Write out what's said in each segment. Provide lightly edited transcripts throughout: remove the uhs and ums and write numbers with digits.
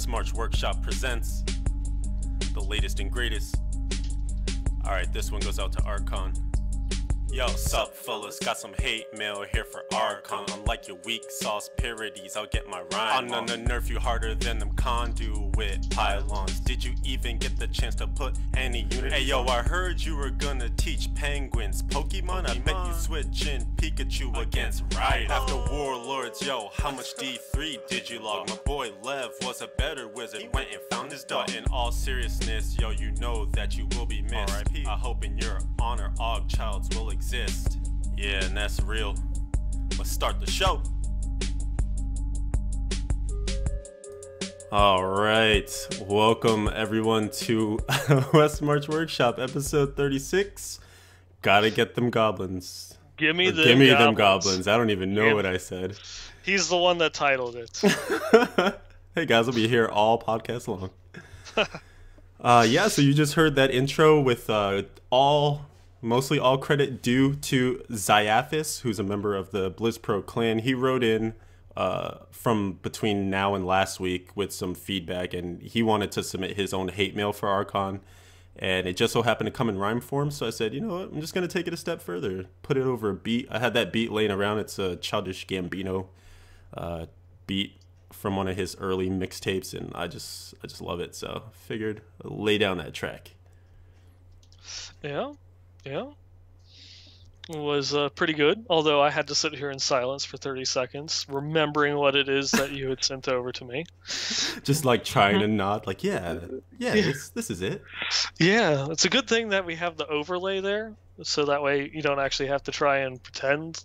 Westmarch Workshop presents the latest and greatest. Alright, this one goes out to Archon. Yo, sup fellas, got some hate mail here for Archon. Unlike your weak sauce parodies, I'll get my rhyme on. The nerf you harder than them conduit pylons. Did you even get the chance to put any unit? Hey yo, I heard you were gonna teach penguins Pokemon. I bet you switching Pikachu against Rhydon. After Warlords, yo, how much D3 did you log? My boy Lev was a better wizard, went and found his dog. In all seriousness, yo, you know that you will be missed. I hope in your honor Ogchilds will exist. Yeah, and that's real. Let's start the show. Alright, welcome everyone to Westmarch Workshop, episode 36. Gotta get them goblins. Gimme them goblins. I don't even know what I said. He's the one that titled it. Hey guys, I'll be here all podcast long. Yeah, so you just heard that intro with mostly all credit due to Zyafis, who's a member of the BlizzPro clan. He wrote in from between now and last week with some feedback, and he wanted to submit his own hate mail for Archon, and it just so happened to come in rhyme form, so I said, you know what, I'm just going to take it a step further, put it over a beat. I had that beat laying around. It's a Childish Gambino beat from one of his early mixtapes, and I just love it, so figured I'd lay down that track. Yeah. It was pretty good, although I had to sit here in silence for 30 seconds, remembering what it is that you had sent over to me. Just like trying to nod, like, yeah. This is it. Yeah, it's a good thing that we have the overlay there, so that way you don't actually have to try and pretend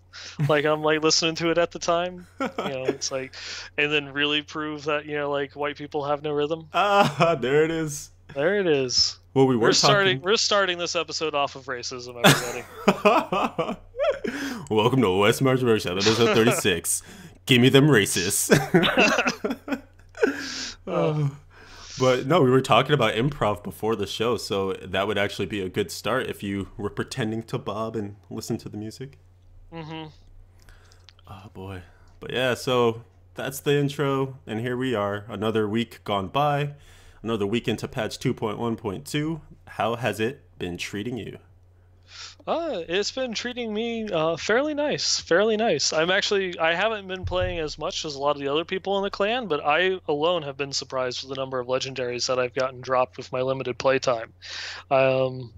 like I'm like listening to it at the time. It's like, and then really prove that, like white people have no rhythm. There it is. There it is. Well, we're starting this episode off of racism, everybody. Welcome to Westmarch Workshop, episode 36. Gimme them racists. But no, we were talking about improv before the show, so that would actually be a good start if you were pretending to bob and listen to the music. Mm-hmm. Oh boy. But yeah, so that's the intro, and here we are, another week gone by. Another week into patch 2.1.2. How has it been treating you? It's been treating me fairly nice. I haven't been playing as much as a lot of the other people in the clan, but I alone have been surprised with the number of legendaries that I've gotten dropped with my limited playtime. So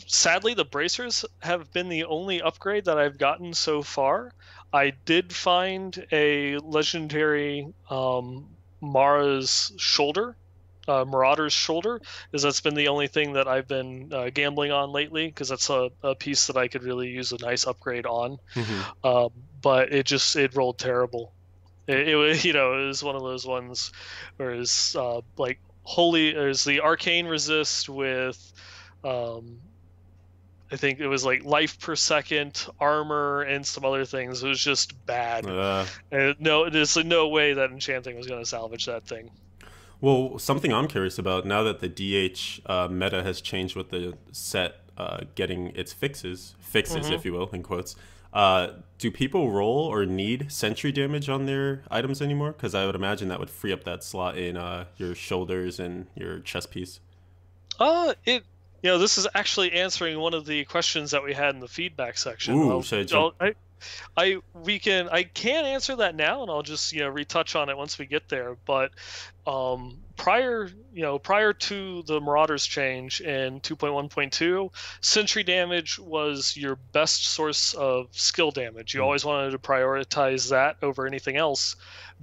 sadly, the bracers have been the only upgrade that I've gotten so far. I did find a legendary Marauder's shoulder, that's been the only thing that I've been gambling on lately, because that's a piece that I could really use a nice upgrade on. Mm-hmm. But it rolled terrible. It was one of those ones where it's like there's the arcane resist with I think it was like life per second, armor, and some other things. It was just bad. There's no way that enchanting was going to salvage that thing. Well, something I'm curious about, now that the DH meta has changed with the set getting its fixes, mm-hmm. if you will, in quotes, do people roll or need sentry damage on their items anymore? Because I would imagine that would free up that slot in your shoulders and your chest piece. This is actually answering one of the questions that we had in the feedback section. Ooh, I can answer that now, and I'll just retouch on it once we get there. But prior to the Marauders change in 2.1.2, sentry damage was your best source of skill damage. You always wanted to prioritize that over anything else,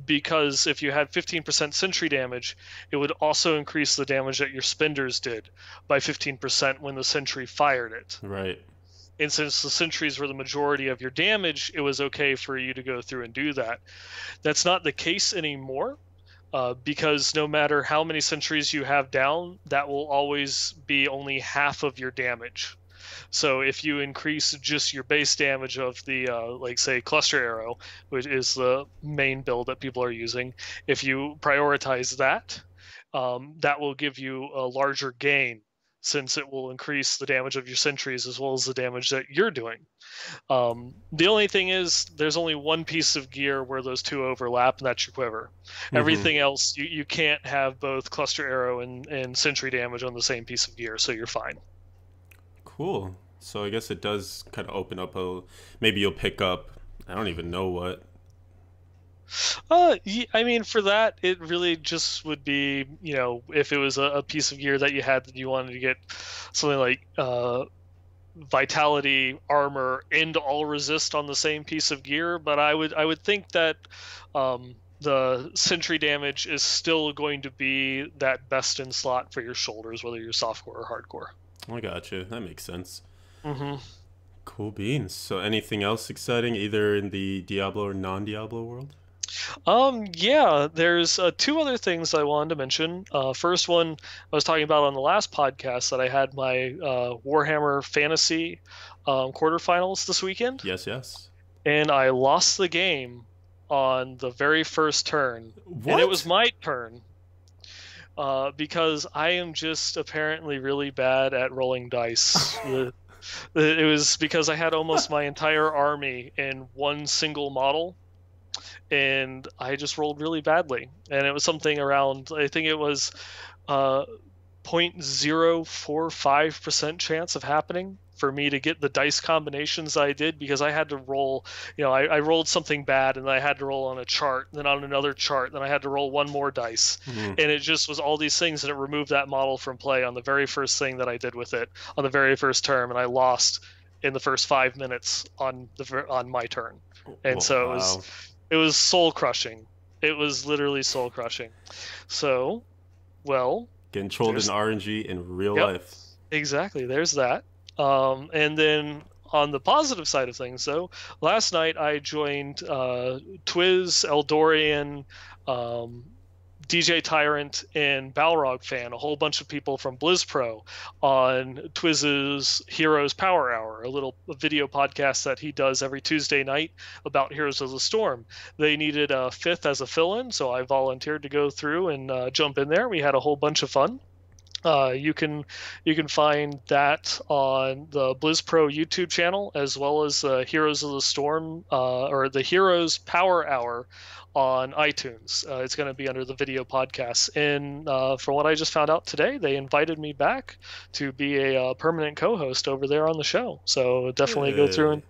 because if you had 15% sentry damage, it would also increase the damage that your spenders did by 15% when the sentry fired it. Right. And since the sentries were the majority of your damage, it was okay for you to go through and do that. That's not the case anymore, because no matter how many sentries you have down, that will always be only half of your damage. So if you increase just your base damage of the, say, Cluster Arrow, which is the main build that people are using, if you prioritize that, that will give you a larger gain. since it will increase the damage of your sentries as well as the damage that you're doing. The only thing is, there's only one piece of gear where those two overlap, and that's your quiver. Everything else, you can't have both cluster arrow and sentry damage on the same piece of gear, so you're fine. Cool. So I guess it does kind of open up maybe you'll pick up, I don't even know what. I mean, for that, it really just would be, if it was a piece of gear that you had that you wanted to get something like vitality, armor, and all resist on the same piece of gear. But I would think that the sentry damage is still going to be that best in slot for your shoulders, whether you're softcore or hardcore. I gotcha. That makes sense. Mm-hmm. Cool beans. So anything else exciting, either in the Diablo or non-Diablo world? Yeah, there's two other things I wanted to mention. First one, I was talking about on the last podcast that I had my Warhammer Fantasy quarterfinals this weekend. Yes. And I lost the game on the very first turn. What? And it was my turn. Because I am just apparently really bad at rolling dice. It was because I had almost my entire army in one single model, and I just rolled really badly. And it was something around, I think it was 0.045% chance of happening for me to get the dice combinations I did, because I had to roll, I rolled something bad, and I had to roll on a chart, then on another chart, then I had to roll one more dice. And it just was all these things, and it removed that model from play on the very first thing that I did with it on the very first term, and I lost in the first 5 minutes on my turn. And so it was soul crushing. It was literally soul crushing. So, well, getting trolled in RNG in real life. Exactly. There's that. And then on the positive side of things, though, last night I joined Twiz, Eldorian, DJ Tyrant, and Balrog Fan, a whole bunch of people from BlizzPro, on Twiz's Heroes Power Hour, a little video podcast that he does every Tuesday night about Heroes of the Storm. They needed a fifth as a fill-in, so I volunteered to go through and jump in there. We had a whole bunch of fun. You can find that on the BlizzPro YouTube channel, as well as the Heroes of the Storm or the Heroes Power Hour on iTunes. It's going to be under the video podcast. And from what I just found out today, they invited me back to be a permanent co-host over there on the show. So definitely go through and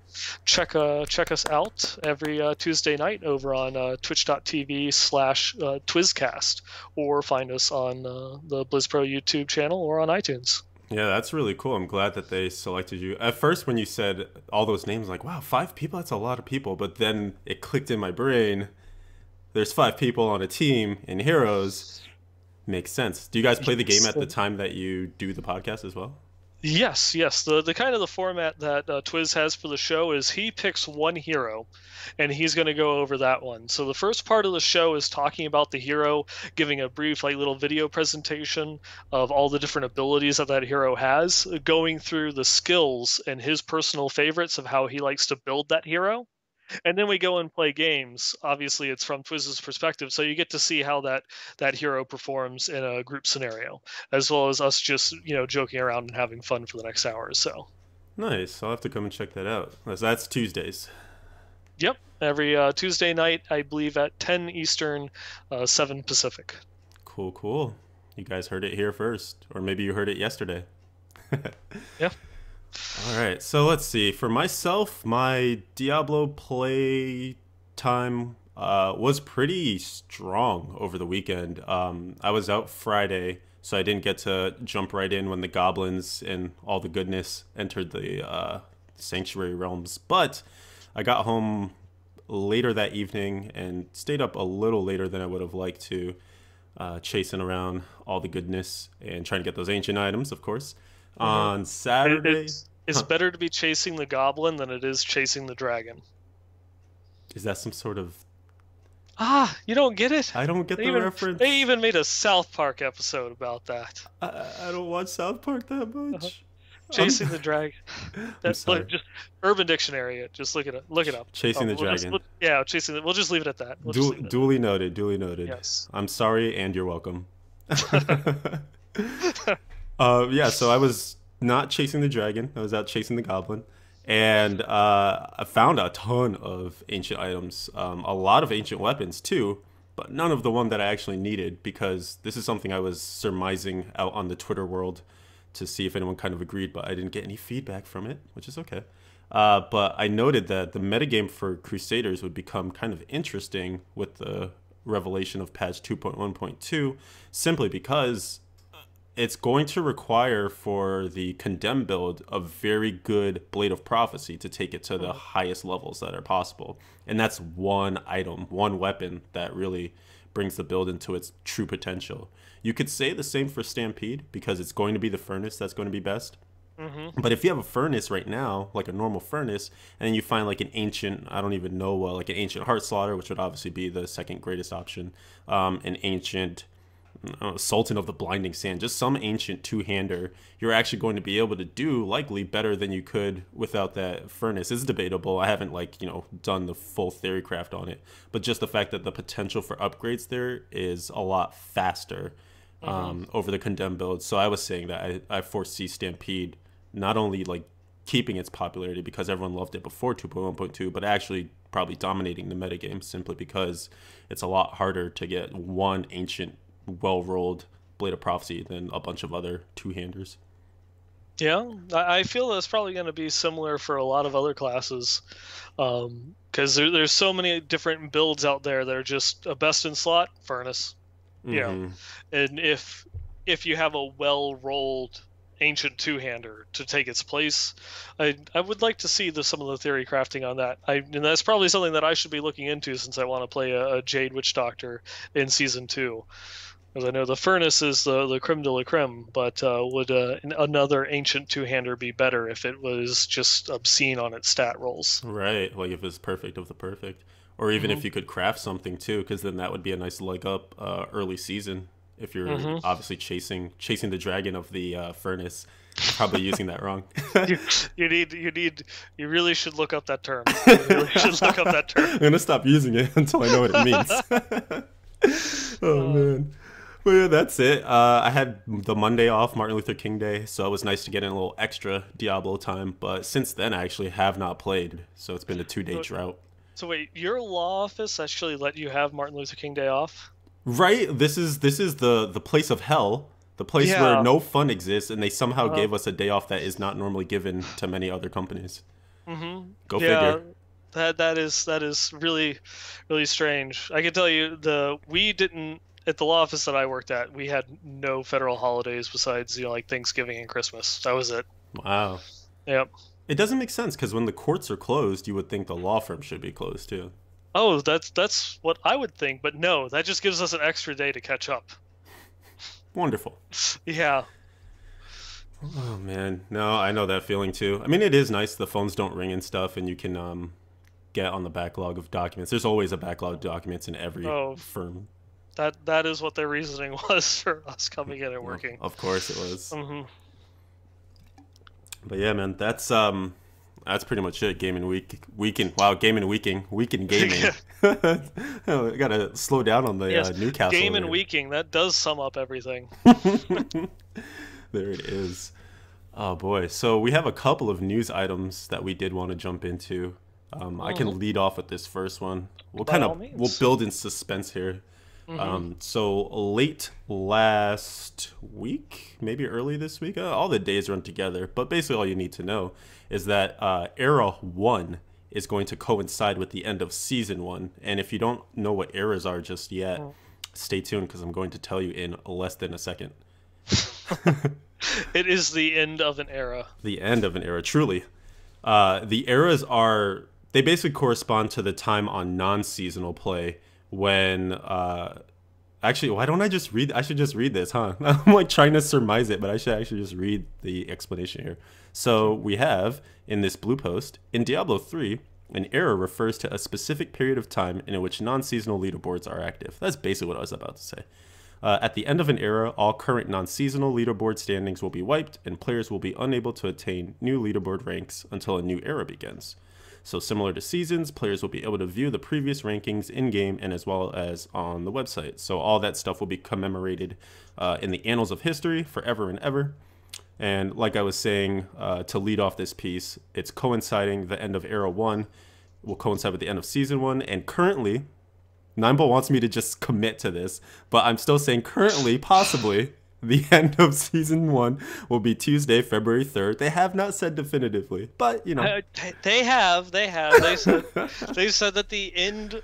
check us out every Tuesday night over on twitch.tv/Twizcast, or find us on the BlizzPro YouTube channel or on iTunes. Yeah, that's really cool. I'm glad that they selected you. At first, when you said all those names, like, wow, 5 people, that's a lot of people. But then it clicked in my brain. There's 5 people on a team in Heroes. Makes sense. Do you guys play the game at the time that you do the podcast as well? Yes. The kind of the format that Twiz has for the show is he picks one hero, and he's going to go over that one. So the first part of the show is talking about the hero, giving a brief little video presentation of all the different abilities that hero has, going through the skills and his personal favorites of how he likes to build that hero. And then we go and play games. Obviously, it's from Twiz's perspective, so you get to see how that hero performs in a group scenario, as well as us just joking around and having fun for the next hour or so. Nice. I'll have to come and check that out. That's Tuesdays. Yep, every Tuesday night, I believe at 10 Eastern, 7 Pacific. Cool. You guys heard it here first, or maybe you heard it yesterday. Yeah. All right, so let's see. For myself, my Diablo play time was pretty strong over the weekend. I was out Friday, so I didn't get to jump right in when the Goblins and all the goodness entered the Sanctuary Realms. But I got home later that evening and stayed up a little later than I would have liked to, chasing around all the goodness and trying to get those ancient items, of course. On Saturday, it's better to be chasing the goblin than it is chasing the dragon. Is that some sort of... you don't get it? I don't get the reference. They even made a South Park episode about that. I don't watch South Park that much. Chasing the dragon. That's just Urban Dictionary. Just look it up. Chasing the dragon. Chasing. We'll just leave it at that. Duly noted. Yes. I'm sorry, and you're welcome. Yeah, so I was not chasing the dragon. I was out chasing the goblin. And I found a ton of ancient items, a lot of ancient weapons too, but none of the one that I actually needed because this is something I was surmising out on the Twitter world to see if anyone kind of agreed, but I didn't get any feedback from it, which is okay. But I noted that the metagame for Crusaders would become kind of interesting with the revelation of patch 2.1.2 simply because it's going to require for the condemn build a very good Blade of Prophecy to take it to the highest levels that are possible. And that's one item, one weapon that really brings the build into its true potential. You could say the same for Stampede because it's going to be the furnace that's going to be best. But if you have a furnace right now, like a normal furnace, and then you find like an ancient, I don't even know, like an ancient Heart Slaughter, which would obviously be the second greatest option, an ancient Sultan of the Blinding Sand, just some ancient two-hander, you're actually going to be able to do likely better than you could without that furnace. It's debatable. I haven't done the full theory craft on it, but just the fact that the potential for upgrades there is a lot faster over the condemned build. So I was saying that I foresee Stampede not only like keeping its popularity because everyone loved it before 2.1.2, but actually probably dominating the metagame simply because it's a lot harder to get one ancient well-rolled Blade of Prophecy than a bunch of other two-handers. Yeah, I feel that's probably going to be similar for a lot of other classes, because there's so many different builds out there that are just a best in slot furnace. Yeah, and if you have a well-rolled ancient two-hander to take its place, I would like to see some of the theory crafting on that. And that's probably something that I should be looking into since I want to play a Jade Witch Doctor in Season 2. Because I know the furnace is the creme de la creme, but would another ancient two-hander be better if it was just obscene on its stat rolls? Right, like if it's perfect of the perfect. Or even if you could craft something too, because then that would be a nice leg up early season. If you're obviously chasing the dragon of the furnace, probably using that wrong. you really should look up that term. You really should look up that term. I'm gonna stop using it until I know what it means. Oh man. But yeah, that's it. I had the Monday off, Martin Luther King Day, so it was nice to get in a little extra Diablo time. But since then, I actually have not played, so it's been a 2-day drought. So wait, your law office actually let you have Martin Luther King Day off? Right. This is the place of hell, the place where no fun exists, and they somehow gave us a day off that is not normally given to many other companies. Go figure. That is really, really strange. I can tell you we didn't. At the law office that I worked at, we had no federal holidays besides, like Thanksgiving and Christmas. That was it. Wow. Yep. It doesn't make sense because when the courts are closed, you would think the law firm should be closed too. Oh, that's what I would think, but no, that just gives us an extra day to catch up. Wonderful. Yeah. Oh man, no, I know that feeling too. I mean, it is nice the phones don't ring and stuff, and you can get on the backlog of documents. There's always a backlog of documents in every firm. That is what their reasoning was for us coming in and working. Of course it was. But yeah, man, that's pretty much it. Gaming weekend. Wow, gaming weekend gaming. I gotta slow down on the Newcastle. Game and weeking. That does sum up everything. There it is. Oh boy. So we have a couple of news items that we did want to jump into. I can lead off with this first one. We'll build in suspense here. So late last week, maybe early this week, all the days run together, but basically all you need to know is that Era 1 is going to coincide with the end of Season 1, and if you don't know what eras are just yet, stay tuned because I'm going to tell you in less than a second. It is the end of an era. The end of an era, truly. The eras they basically correspond to the time on non-seasonal play when actually, why don't I just read? I should just read this, huh? I'm like trying to surmise it, but I should actually just read the explanation here. So we have in this blue post, in Diablo 3, an era refers to a specific period of time in which non-seasonal leaderboards are active. That's basically what I was about to say. At the end of an era, all current non-seasonal leaderboard standings will be wiped, and players will be unable to attain new leaderboard ranks until a new era begins. So similar to seasons, players will be able to view the previous rankings in-game and as well as on the website. So all that stuff will be commemorated in the annals of history forever and ever. And like I was saying, to lead off this piece, it's coinciding the end of Era 1 will coincide with the end of Season 1. And currently, Nineball wants me to just commit to this, but I'm still saying currently, possibly, the end of Season 1 will be Tuesday, February 3rd. They have not said definitively, but, you know. They have. They said, they said that the end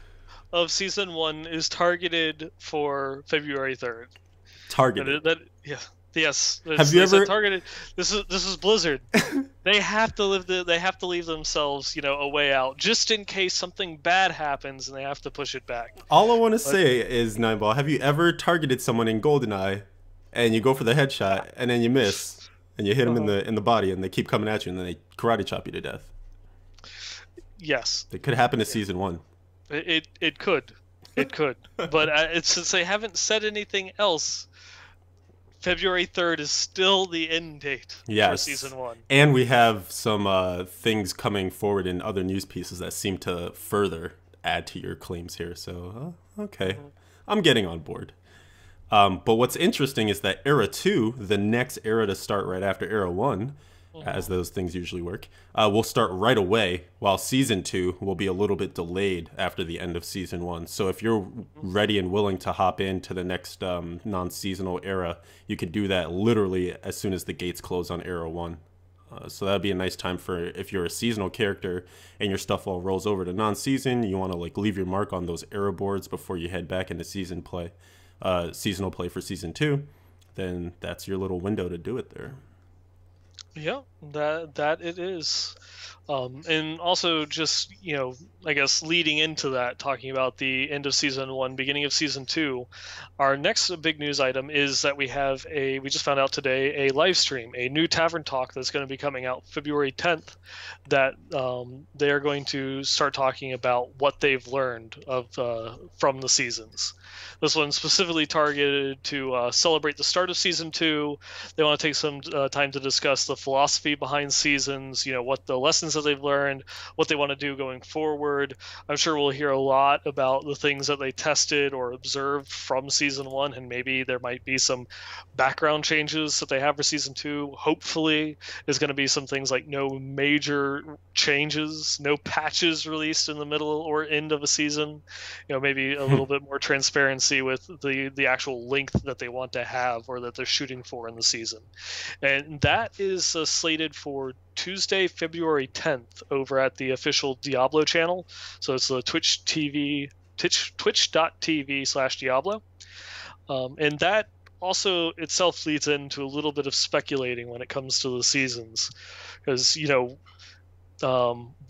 of Season 1 is targeted for February 3rd. Targeted? Yeah. Yes. Have you ever targeted? This is Blizzard. They have to leave themselves, a way out, just in case something bad happens and they have to push it back. All I want to say is, Nineball, have you ever targeted someone in GoldenEye and you go for the headshot and then you miss and you hit them in the body and they keep coming at you and then they karate chop you to death? Yes. It could happen to Season 1. It could. But since they haven't said anything else, February 3rd is still the end date for Season 1. And we have some things coming forward in other news pieces that seem to further add to your claims here. So, okay. I'm getting on board. But what's interesting is that Era 2, the next era to start right after Era 1, as those things usually work, will start right away, while Season 2 will be a little bit delayed after the end of Season 1. So if you're ready and willing to hop into the next non-seasonal era, you can do that literally as soon as the gates close on Era 1. So that'd be a nice time for if you're a seasonal character and your stuff all rolls over to non-season, you want to leave your mark on those era boards before you head back into seasonal play for Season 2, then that's your little window to do it there. Yeah, that it is. And also just, I guess leading into that, talking about the end of Season 1, beginning of Season 2, our next big news item is that we just found out today, a live stream, a new Tavern Talk that's going to be coming out February 10th, that they are going to start talking about what they've learned from the seasons. This one's specifically targeted to celebrate the start of Season 2. They want to take some time to discuss the philosophy behind seasons, what the lessons that they've learned, what they want to do going forward. I'm sure we'll hear a lot about the things that they tested or observed from Season 1, and maybe there might be some background changes that they have for Season 2. Hopefully, there's going to be some things like no major changes, no patches released in the middle or end of a season. Maybe a little bit more transparency with the actual length that they want to have or that they're shooting for in the season. And that is slated for Tuesday, February 10th over at the official Diablo channel. So it's the twitch.tv/Diablo. And that also itself leads into a little bit of speculating when it comes to the seasons. Because,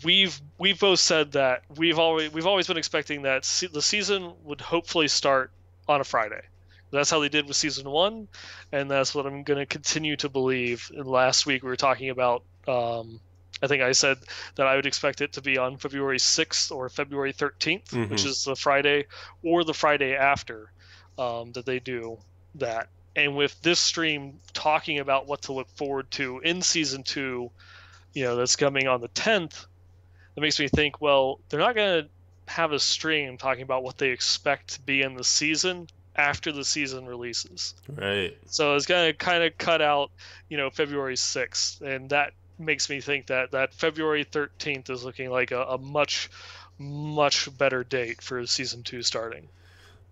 we've both said that we've always been expecting that the season would hopefully start on a Friday. That's how they did with Season 1, and that's what I'm going to continue to believe. And last week we were talking about, I think I said that I would expect it to be on February 6th or February 13th, which is the Friday or the Friday after that they do that. And with this stream talking about what to look forward to in Season 2, that's coming on the 10th, that makes me think, well, they're not going to have a stream talking about what they expect to be in the season after the season releases. Right. So it's going to kind of cut out, February 6th. And that makes me think that February 13th is looking like a much, much better date for Season 2 starting.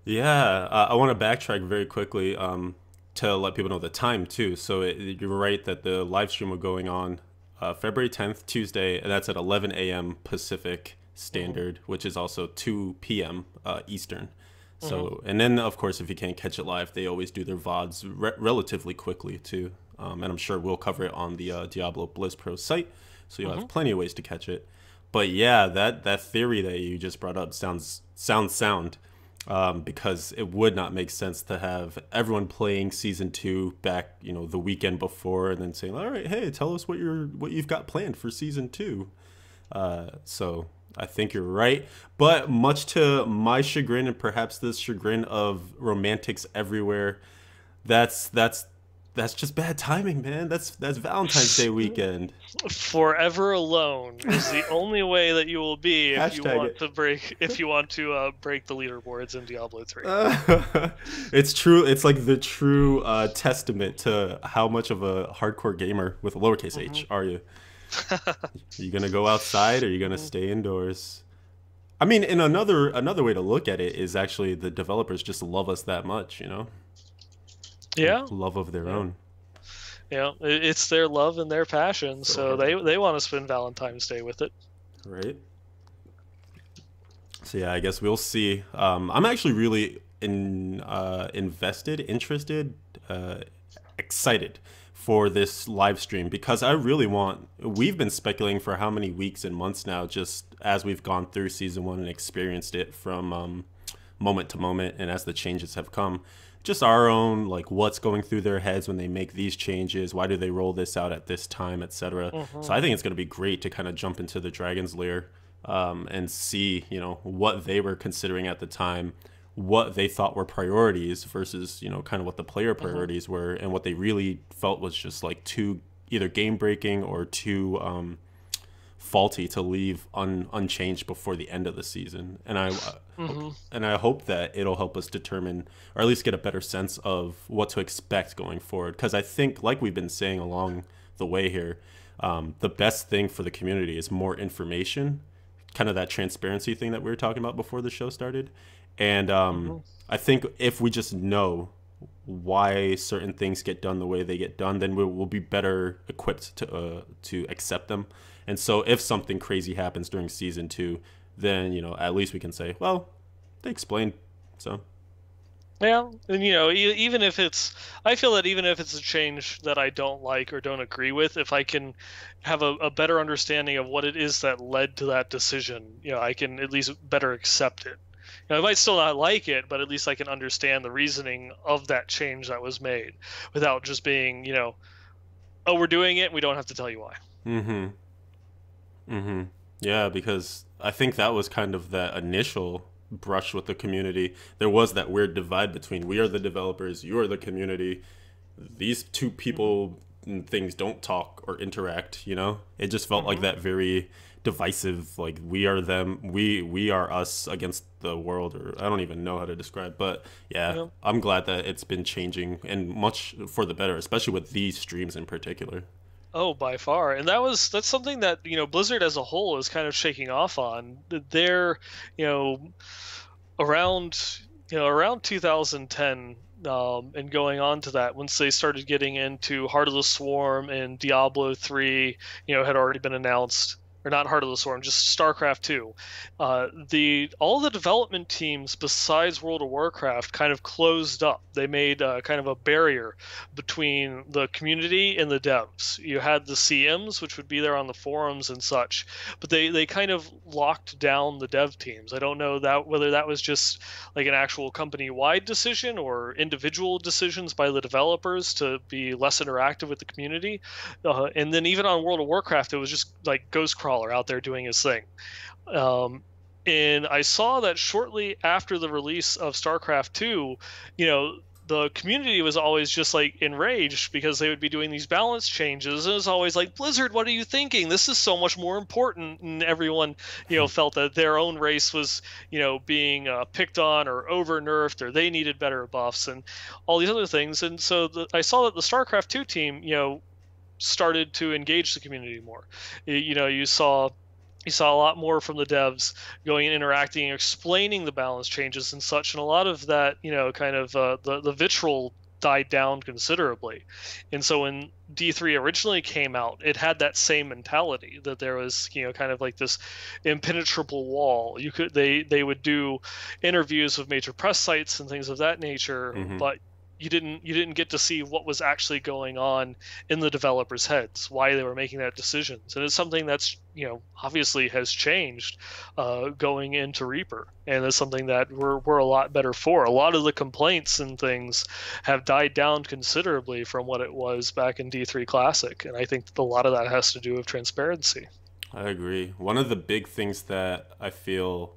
Yeah. I want to backtrack very quickly to let people know the time, too. So you're right that the live stream will going on February 10th, Tuesday, and that's at 11 a.m. Pacific Standard, which is also 2 p.m. Eastern. So, and then, of course, if you can't catch it live, they always do their VODs relatively quickly, too. And I'm sure we'll cover it on the Diablo Blizz Pro site, so you'll have plenty of ways to catch it. But yeah, that theory that you just brought up sounds sound. Because it would not make sense to have everyone playing Season 2 back, the weekend before, and then saying, "All right, hey, tell us what you've got planned for Season 2." So I think you're right, but much to my chagrin and perhaps the chagrin of romantics everywhere, that's that's just bad timing, man. That's Valentine's Day weekend. Forever alone is the only way that you will be if you Hashtag want it. to break the leaderboards in Diablo 3. It's true. It's like the true testament to how much of a hardcore gamer with a lowercase Hmm. h are you. You gonna go outside or are you gonna Hmm. stay indoors? I mean, in another way to look at it is actually the developers just love us that much, Yeah, love of their yeah, own. yeah. It's their love and their passion, So so hard, they want to spend Valentine's Day with it. right? So yeah, I guess we'll see. I'm actually really invested, interested, uh, excited for this live stream because I really want. We've been speculating for how many weeks and months now, just as we've gone through season one and experienced it from moment to moment, and as the changes have come. Just our own, like, what's going through their heads when they make these changes, why do they roll this out at this time, etc. So I Hmm. think it's going to be great to kind of jump into the Dragon's Lair, and see, what they were considering at the time, what they thought were priorities versus, kind of what the player Hmm. priorities were, and what they really felt was just like too either game breaking or too faulty to leave unchanged before the end of the season. Hmm. And I hope that it'll help us determine, or at least get a better sense of what to expect going forward. Because I think, like we've been saying along the way here, the best thing for the community is more information, kind of that transparency thing that we were talking about before the show started. And Hmm. I think if we just know why certain things get done the way they get done, then we'll be better equipped to accept them. And so if something crazy happens during season two, then at least we can say, well, they explained. So Yeah, and even if I feel that even if it's a change that I don't like or don't agree with, if I can have a better understanding of what it is that led to that decision, I can at least better accept it. I might still not like it, but at least I can understand the reasoning of that change that was made without just being, oh, we're doing it, we don't have to tell you why. mm-hmm. Mm-hmm. Yeah, because I think that was kind of that initial brush with the community. There was that weird divide between we are the developers, you are the community. These two Hmm. people and things don't talk or interact, It just felt like Hmm. that very divisive, like we are them, we are us against the world, or I don't even know how to describe. But yeah, Yeah. I'm glad that it's been changing and much for the better, especially with these streams in particular. Oh, by far. And that's something that, Blizzard as a whole is kind of shaking off on. They're, you know, around around 2010, and going on to that, once they started getting into Heart of the Swarm and Diablo 3, had already been announced, or not Heart of the Swarm, just StarCraft 2. The all the development teams besides World of Warcraft kind of closed up. They made kind of a barrier between the community and the devs. You had the CMs, which would be there on the forums and such, but they kind of locked down the dev teams. I don't know that whether that was just like an actual company-wide decision or individual decisions by the developers to be less interactive with the community. And then even on World of Warcraft, it was just like Ghostcrawler out there doing his thing. Um, and I saw that shortly after the release of StarCraft 2, the community was always just like enraged because they would be doing these balance changes. And it was always like, Blizzard, what are you thinking? This is so much more important. And everyone, felt that their own race was, being picked on or over nerfed, or they needed better buffs and all these other things. And so I saw that the StarCraft 2 team, started to engage the community more. You saw a lot more from the devs going and interacting, explaining the balance changes and such, and a lot of that, kind of the vitriol died down considerably. And so when D3 originally came out, it had that same mentality that there was, kind of like this impenetrable wall. They would do interviews with major press sites and things of that nature, Mm-hmm. but you didn't get to see what was actually going on in the developers' heads, why they were making that decisions. And it's something that's, obviously has changed going into Reaper. And it's something that we're a lot better for. A lot of the complaints and things have died down considerably from what it was back in D3 Classic. And I think that a lot of that has to do with transparency. I agree. One of the big things that I feel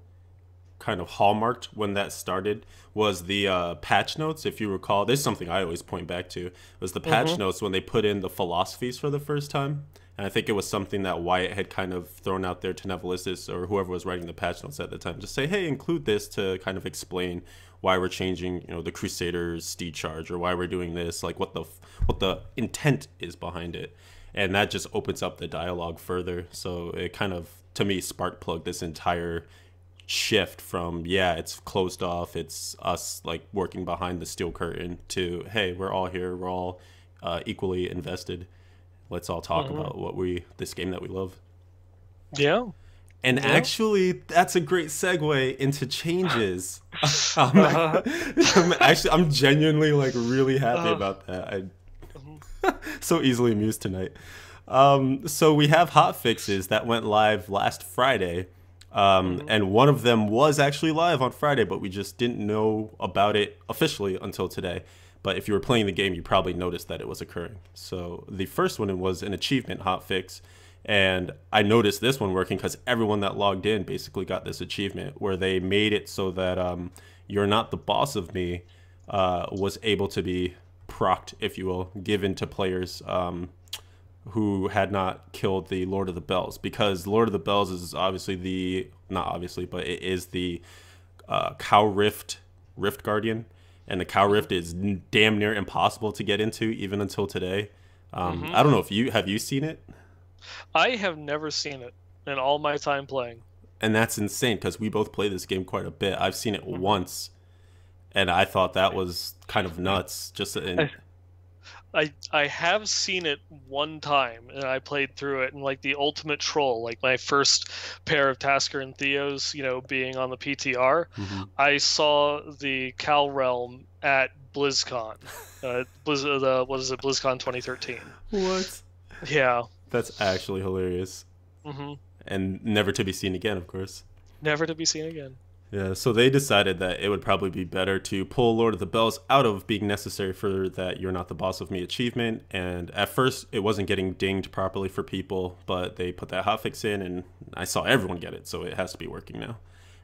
kind of hallmarked when that started was the patch notes. If you recall, there's something I always point back to, was the patch notes when they put in the philosophies for the first time. And I think it was something that Wyatt had kind of thrown out there to Nevelissus or whoever was writing the patch notes at the time, just say, hey, include this to kind of explain why we're changing, the Crusaders steed charge, or why we're doing this, like what the intent is behind it. And that just opens up the dialogue further. So it kind of, to me, spark plugged this entire shift from, yeah, it's closed off, it's us like working behind the steel curtain, to, hey, we're all here, we're all equally invested. Let's all talk about this game that we love. Yeah. And actually, that's a great segue into changes. I'm genuinely like really happy about that. So easily amused tonight. So we have hot fixes that went live last Friday. And one of them was actually live on Friday, but we just didn't know about it officially until today. But if you were playing the game, you probably noticed that it was occurring. So the first one was an achievement hotfix. And I noticed this one working because everyone that logged in basically got this achievement, where they made it so that You're Not the Boss of Me was able to be procced, if you will, given to players who had not killed the Lord of the Bells. Because Lord of the Bells is obviously not obviously, but it is the Cow Rift Guardian. And the Cow Rift is damn near impossible to get into even until today. I don't know if have you seen it? I have never seen it in all my time playing. And that's insane because we both play this game quite a bit. I've seen it once, and I thought that was kind of nuts. I have seen it one time, and I played through it, and like the ultimate troll, like my first pair of Tasker and Theos, being on the PTR, I saw the Cal Realm at BlizzCon. What is it, BlizzCon 2013. What? Yeah. That's actually hilarious. And never to be seen again, of course. Never to be seen again. Yeah, so they decided that it would probably be better to pull Lord of the Bells out of being necessary for that You're Not the Boss of Me achievement. And at first, it wasn't getting dinged properly for people, but they put that hotfix in, and I saw everyone get it, so it has to be working now.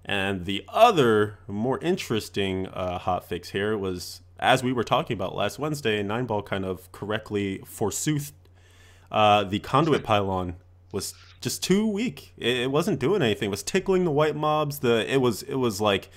And the other, more interesting hotfix here was, as we were talking about last Wednesday, Nineball kind of correctly forsoothed the conduit pylon was just too weak. It wasn't doing anything. It was tickling the white mobs. It was like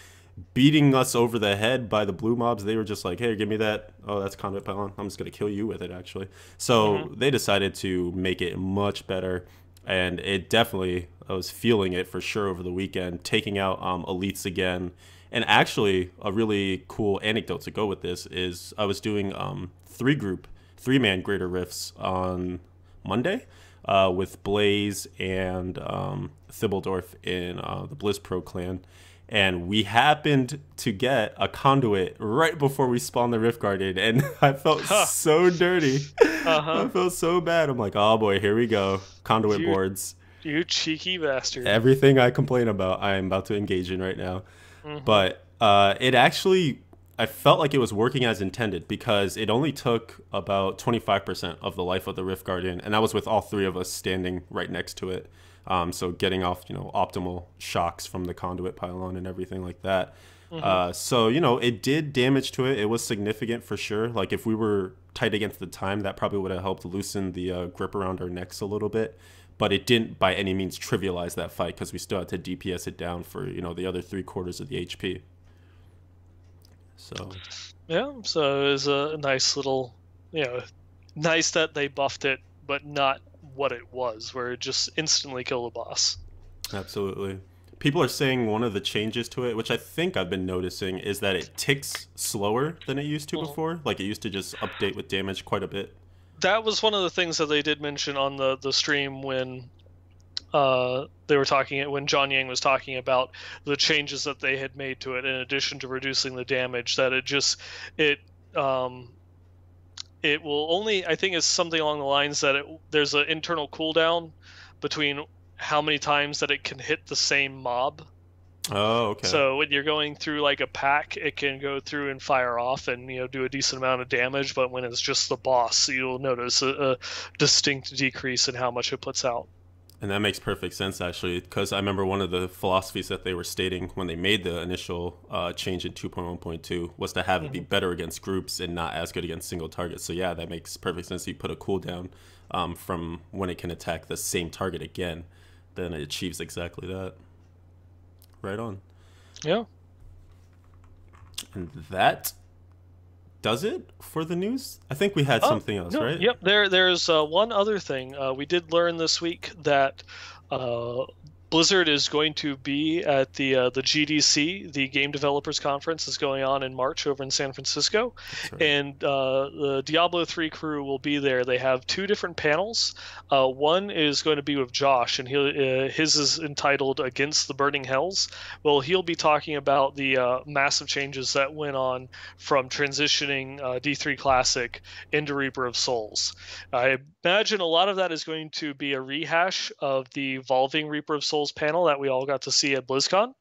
beating us over the head by the blue mobs. They were just like, hey, give me that. Oh, that's conduit pylon. I'm just gonna kill you with it, actually. So they decided to make it much better, and it definitely, I was feeling it for sure over the weekend, taking out elites again. And actually, a really cool anecdote to go with this is I was doing three-man greater rifts on Monday with Blaze and Thibbledorf in the Blizz Pro clan, and we happened to get a conduit right before we spawned the Rift Guardian, and I felt so dirty. I felt so bad. I'm like, oh boy, here we go, conduit boards. You cheeky bastard. Everything I complain about, I am about to engage in right now. But it actually, I felt like it was working as intended, because it only took about 25% of the life of the Rift Guardian, and that was with all three of us standing right next to it. So getting off, optimal shocks from the conduit pylon and everything like that. So, it did damage to it. It was significant for sure. Like if we were tight against the time, that probably would have helped loosen the grip around our necks a little bit. But it didn't by any means trivialize that fight, because we still had to DPS it down for, the other 3/4 of the HP. So yeah, so it was a nice little, nice that they buffed it, but not what it was, where it just instantly killed the boss. Absolutely. People are saying one of the changes to it, which I think I've been noticing, is that it ticks slower than it used to before. Like it used to just update with damage quite a bit. That was one of the things that they did mention on the stream when they were talking, when John Yang was talking about the changes that they had made to it, in addition to reducing the damage, that it will only, I think it's something along the lines that there's an internal cooldown between how many times that it can hit the same mob. Oh, okay. So when you're going through like a pack, it can go through and fire off and do a decent amount of damage, but when it's just the boss, you'll notice a distinct decrease in how much it puts out. And that makes perfect sense, actually, because I remember one of the philosophies that they were stating when they made the initial change in 2.1.2 was to have it be better against groups and not as good against single targets. So yeah, that makes perfect sense. You put a cooldown from when it can attack the same target again, then it achieves exactly that. Right on. Yeah. And that does it for the news? I think we had something else, no, right? Yep. There's one other thing. We did learn this week that Blizzard is going to be at the GDC, the Game Developers Conference, is going on in March over in San Francisco, Right. and the Diablo 3 crew will be there. They have two different panels. One is going to be with Josh, and his is entitled "Against the Burning Hells." Well, he'll be talking about the massive changes that went on from transitioning D3 Classic into Reaper of Souls. I imagine a lot of that is going to be a rehash of the evolving Reaper of Souls panel that we all got to see at BlizzCon.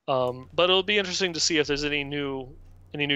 But it'll be interesting to see if there's any new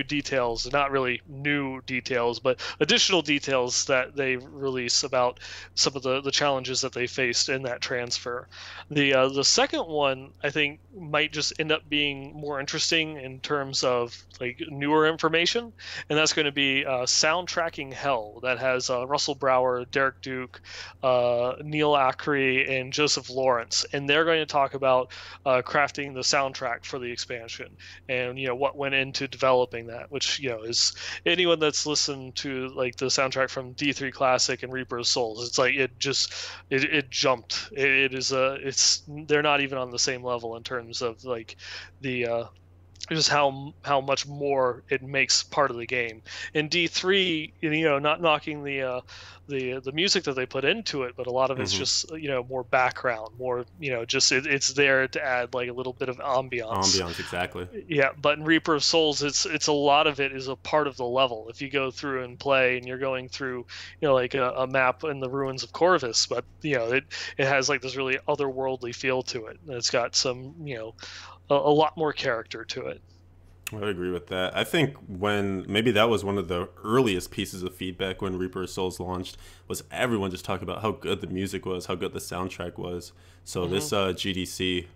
details, not really new details, but additional details that they release about some of the challenges that they faced in that transfer. The second one, I think, might just end up being more interesting in terms of like newer information, and that's going to be Soundtracking Hell, that has Russell Brower, Derek Duke, Neil Acree, and Joseph Lawrence, and they're going to talk about crafting the soundtrack for the expansion, and what went into developing that, which is, anyone that's listened to like the soundtrack from D3 Classic and Reaper of Souls, it's like it jumped. It's they're not even on the same level in terms of like the just how much more it makes part of the game. In D3, not knocking the music that they put into it, but a lot of it's just more background, more just it's there to add like a little bit of ambiance. Ambiance, exactly. Yeah, but in Reaper of Souls, it's a lot of it is a part of the level. If you go through and play, and you're going through like a map in the ruins of Corvus, but it has like this really otherworldly feel to it. And it's got some a lot more character to it. I would agree with that. I think maybe that was one of the earliest pieces of feedback when Reaper of Souls launched, was everyone just talking about how good the music was, how good the soundtrack was. So this GDC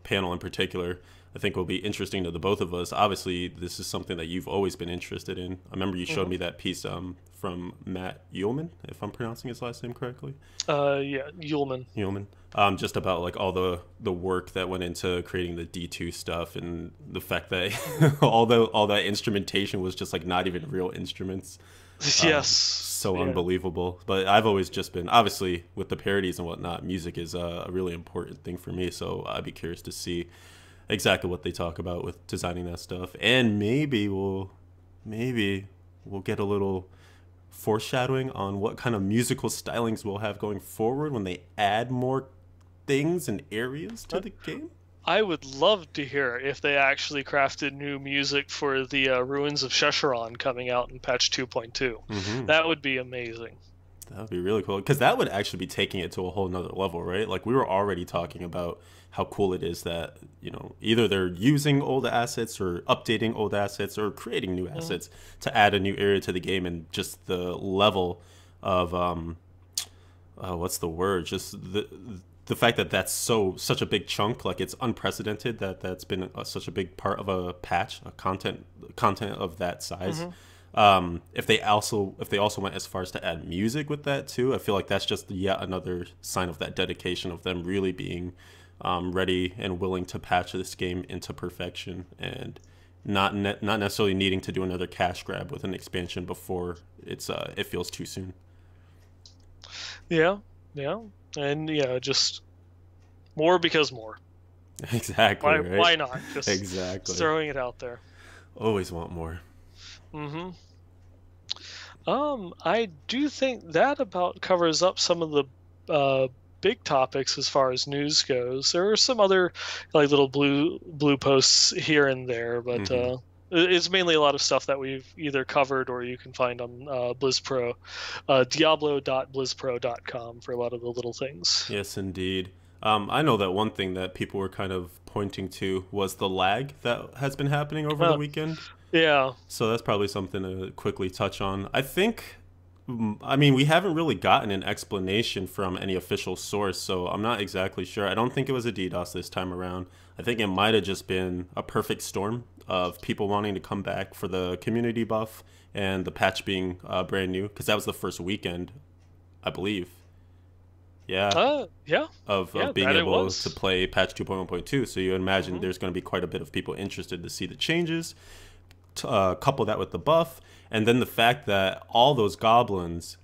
panel in particular, I think will be interesting to the both of us. Obviously, this is something that you've always been interested in. I remember you showed me that piece from Matt Uelman, if I'm pronouncing his last name correctly. Yeah, Uelman. Uelman. Just about like all the work that went into creating the D2 stuff, and the fact that all that instrumentation was just like not even real instruments. Yes. So unbelievable. But I've always just been, obviously with the parodies and whatnot, music is a really important thing for me. So I'd be curious to see exactly what they talk about with designing that stuff, and maybe we'll get a little foreshadowing on what kind of musical stylings we'll have going forward when they add more things and areas to the game. I would love to hear if they actually crafted new music for the Ruins of Shesharon coming out in patch 2.2. That would be amazing. That would be really cool, because that would actually be taking it to a whole nother level, right? Like, we were already talking about how cool it is that, either they're using old assets or updating old assets or creating new assets to add a new area to the game, and just the level of, what's the word? Just the fact that that's such a big chunk, like it's unprecedented that's been such a big part of a patch, a content of that size. If they also went as far as to add music with that too, I feel like that's just yet another sign of that dedication of them really being ready and willing to patch this game into perfection, and not necessarily needing to do another cash grab with an expansion before it feels too soon. Yeah, and just more because more. Exactly. Right? Why not? Just exactly. Throwing it out there. Always want more. I do think that about covers up some of the big topics as far as news goes. There are some other like little blue posts here and there, but it's mainly a lot of stuff that we've either covered or you can find on BlizzPro, diablo.blizzpro.com for a lot of the little things. Yes, indeed. I know that one thing that people were kind of pointing to was the lag that has been happening over the weekend. Yeah. So that's probably something to quickly touch on. I think I mean, we haven't really gotten an explanation from any official source, so I'm not exactly sure. I don't think it was a DDoS this time around. I think it might have just been a perfect storm of people wanting to come back for the community buff and the patch being brand new, because that was the first weekend, I believe. Yeah. Yeah. Of being able to play patch 2.1.2. So you imagine there's going to be quite a bit of people interested to see the changes. Couple that with the buff, and then the fact that all those goblins,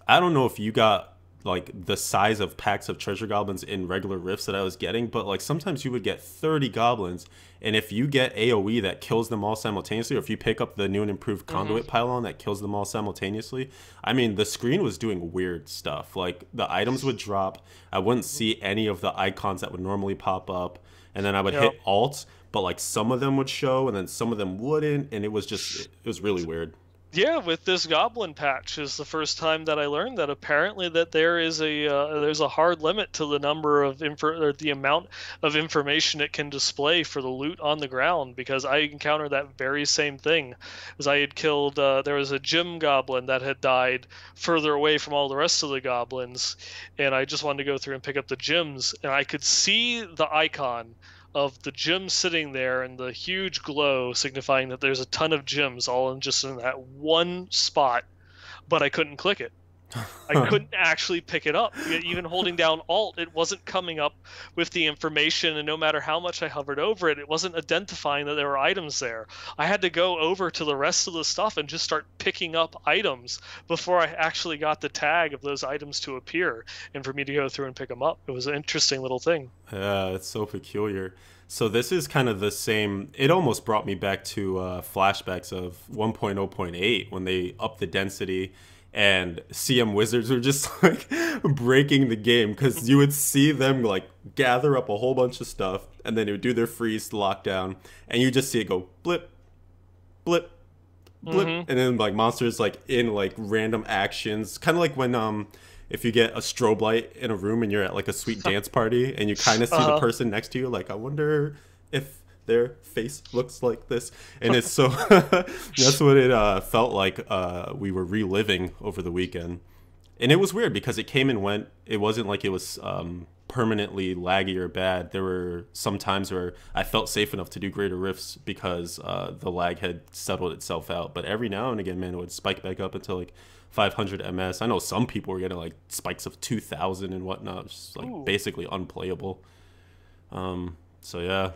I don't know if you got like the size of packs of treasure goblins in regular rifts that I was getting, but like sometimes you would get 30 goblins, and if you get AoE that kills them all simultaneously, or if you pick up the new and improved conduit pylon that kills them all simultaneously, I mean, the screen was doing weird stuff. Like the items would drop, I wouldn't see any of the icons that would normally pop up, and then I would hit alt, but like some of them would show and then some of them wouldn't, and it was really weird. Yeah, with this goblin patch is the first time that I learned that apparently that there is there's a hard limit to the number of or the amount of information it can display for the loot on the ground, because I encountered that very same thing. As I had killed there was a gym goblin that had died further away from all the rest of the goblins, and I just wanted to go through and pick up the gems, and I could see the icon of the gem sitting there and the huge glow signifying that there's a ton of gems all in that one spot, but I couldn't click it. I couldn't actually pick it up. Even holding down alt, it wasn't coming up with the information, and no matter how much I hovered over it, it wasn't identifying that there were items there. I had to go over to the rest of the stuff and just start picking up items before I actually got the tag of those items to appear and for me to go through and pick them up. It was an interesting little thing. Yeah, it's so peculiar. So this is kind of the same. It almost brought me back to flashbacks of 1.0.8 when they upped the density, and CM Wizards were just like breaking the game, because you would see them like gather up a whole bunch of stuff, and then they would do their freeze lockdown, and you just see it go blip, blip, blip, and then like monsters like in like random actions, kind of like when if you get a strobe light in a room and you're at like a sweet dance party and you kind of see the person next to you, like, I wonder if their face looks like this. And it's so that's what it felt like we were reliving over the weekend. And it was weird because it came and went. It wasn't like it was permanently laggy or bad. There were some times where I felt safe enough to do greater rifts because the lag had settled itself out. But every now and again, man, it would spike back up until like 500 ms. I know some people were getting like spikes of 2,000 and whatnot, just like basically unplayable. So yeah,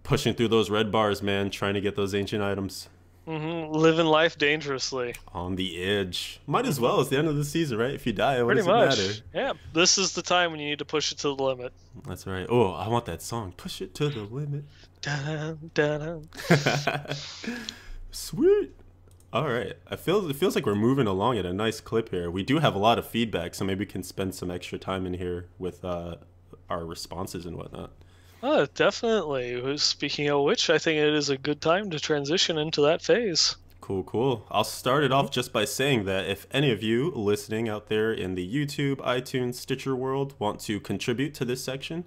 pushing through those red bars, man, trying to get those ancient items. Living life dangerously. On the edge. Might as well. It's the end of the season, right? If you die, what does it matter? Yeah, this is the time when you need to push it to the limit. That's right. Oh, I want that song. Push it to the limit. Dun, dun, dun. Sweet. All right. It feels like we're moving along at a nice clip here. We do have a lot of feedback, so maybe we can spend some extra time in here with our responses and whatnot. Oh, definitely. Speaking of which, I think it is a good time to transition into that phase. Cool. I'll start it off just by saying that if any of you listening out there in the YouTube, iTunes, Stitcher world want to contribute to this section,